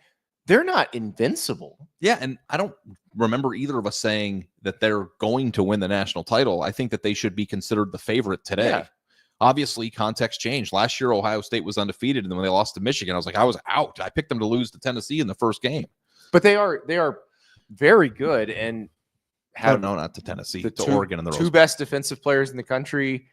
[SPEAKER 1] They're not invincible.
[SPEAKER 2] Yeah, and I don't remember either of us saying that they're going to win the national title. I think that they should be considered the favorite today. Yeah. Obviously, context changed. Last year, Ohio State was undefeated, and then when they lost to Michigan, I was out. I picked them to lose to Tennessee in the first game.
[SPEAKER 1] But they are very good and have
[SPEAKER 2] not to Tennessee, to Oregon and the
[SPEAKER 1] two best defensive players in the country,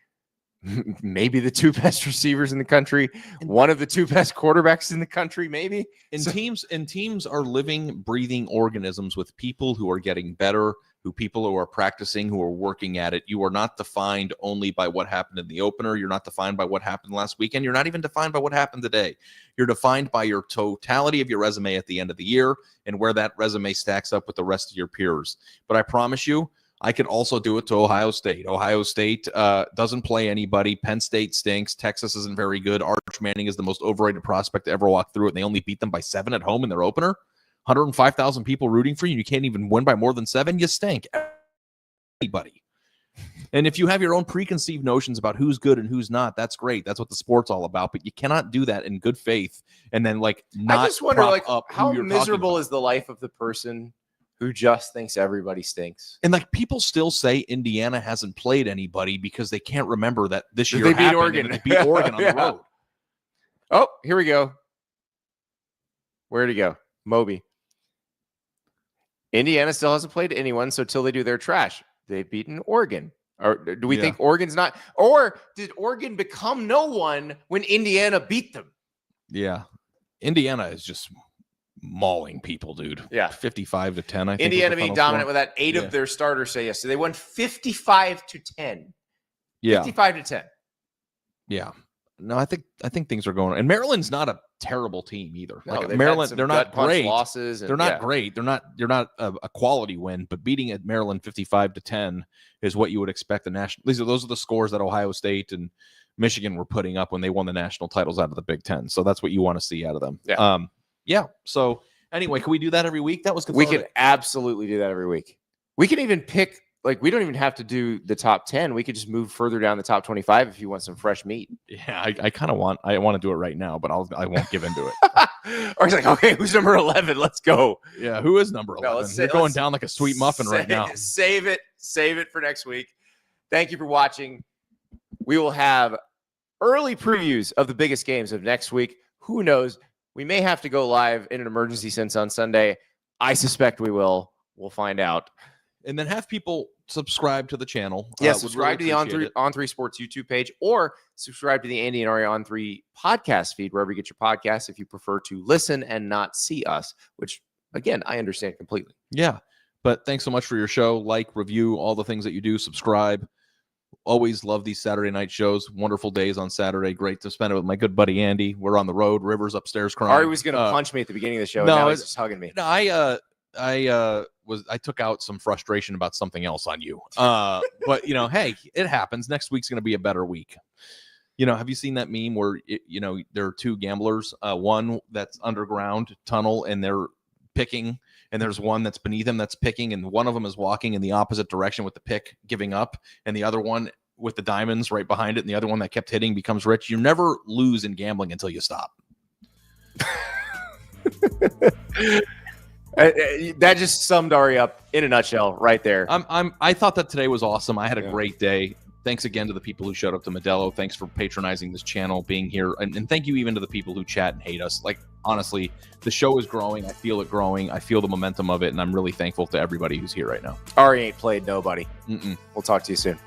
[SPEAKER 1] maybe the two best receivers in the country, one of the two best quarterbacks in the country, maybe.
[SPEAKER 2] Teams are living, breathing organisms with people who are getting better, people who are practicing, who are working at it. You are not defined only by what happened in the opener. You're not defined by what happened last weekend. You're not even defined by what happened today. You're defined by your totality of your resume at the end of the year and where that resume stacks up with the rest of your peers. But I promise you, I could also do it to Ohio State. Ohio State doesn't play anybody. Penn State stinks. Texas isn't very good. Arch Manning is the most overrated prospect to ever walk through it, and they only beat them by 7 at home in their opener. 105,000 people rooting for you, and you can't even win by more than 7. You stink. Anybody. And if you have your own preconceived notions about who's good and who's not, that's great. That's what the sport's all about. But you cannot do that in good faith and then like not.
[SPEAKER 1] I just wonder, like, how miserable is the life of the person who just thinks everybody stinks?
[SPEAKER 2] And like people still say Indiana hasn't played anybody because they can't remember that this year
[SPEAKER 1] they beat Oregon.
[SPEAKER 2] They beat Oregon on the road.
[SPEAKER 1] Oh, here we go. Where'd he go? Moby. Indiana still hasn't played anyone, so till they do their trash, they've beaten Oregon. Or do we think Oregon's not? Or did Oregon become no one when Indiana beat them?
[SPEAKER 2] Yeah. Indiana is just mauling people, dude.
[SPEAKER 1] Yeah.
[SPEAKER 2] 55-10, I think.
[SPEAKER 1] Indiana being dominant with that 8 of their starters say yes. So they won 55-10.
[SPEAKER 2] Yeah.
[SPEAKER 1] 55-10.
[SPEAKER 2] Yeah. No, I think things are going. And Maryland's not a terrible team either.
[SPEAKER 1] No,
[SPEAKER 2] like Maryland, they're not great.
[SPEAKER 1] Losses
[SPEAKER 2] they're not great. They're not a quality win, but beating at Maryland 55-10 is what you would expect the national. Those are the scores that Ohio State and Michigan were putting up when they won the national titles out of the Big Ten. So that's what you want to see out of them.
[SPEAKER 1] Yeah.
[SPEAKER 2] So anyway, can we do that every week? That was
[SPEAKER 1] we can absolutely do that every week. We can even pick. Like, we don't even have to do the top 10. We could just move further down the top 25 if you want some fresh meat.
[SPEAKER 2] Yeah, I want to do it right now, but I won't give into it.
[SPEAKER 1] Or he's like, okay, who's number 11? Let's go.
[SPEAKER 2] Yeah, who is number 11? You're going down like a sweet muffin right now.
[SPEAKER 1] Save it for next week. Thank you for watching. We will have early previews of the biggest games of next week. Who knows? We may have to go live in an emergency sense on Sunday. I suspect we will. We'll find out.
[SPEAKER 2] And then have people subscribe to the channel.
[SPEAKER 1] Yeah, subscribe to the On3 Sports YouTube page, or subscribe to the Andy and Ari On3 podcast feed, wherever you get your podcasts, if you prefer to listen and not see us, which, again, I understand completely.
[SPEAKER 2] Yeah, but thanks so much for your show. Like, review, all the things that you do. Subscribe. Always love these Saturday night shows. Wonderful days on Saturday. Great to spend it with my good buddy Andy. We're on the road. River's upstairs crying.
[SPEAKER 1] Ari was going to punch me at the beginning of the show. No, now he's just hugging me.
[SPEAKER 2] No, I took out some frustration about something else on you. But hey, it happens. Next week's going to be a better week. Have you seen that meme where there are 2 gamblers, one that's underground tunnel and they're picking, and there's one that's beneath him that's picking, and one of them is walking in the opposite direction with the pick giving up, and the other one with the diamonds right behind it, and the other one that kept hitting becomes rich. You never lose in gambling until you stop.
[SPEAKER 1] That just summed Ari up in a nutshell right there.
[SPEAKER 2] I thought that today was awesome. I had a great day. Thanks again to the people who showed up to Modelo. Thanks for patronizing this channel, being here. And thank you even to the people who chat and hate us. Like, honestly, the show is growing. I feel it growing. I feel the momentum of it. And I'm really thankful to everybody who's here right now.
[SPEAKER 1] Ari ain't played nobody.
[SPEAKER 2] Mm-mm.
[SPEAKER 1] We'll talk to you soon.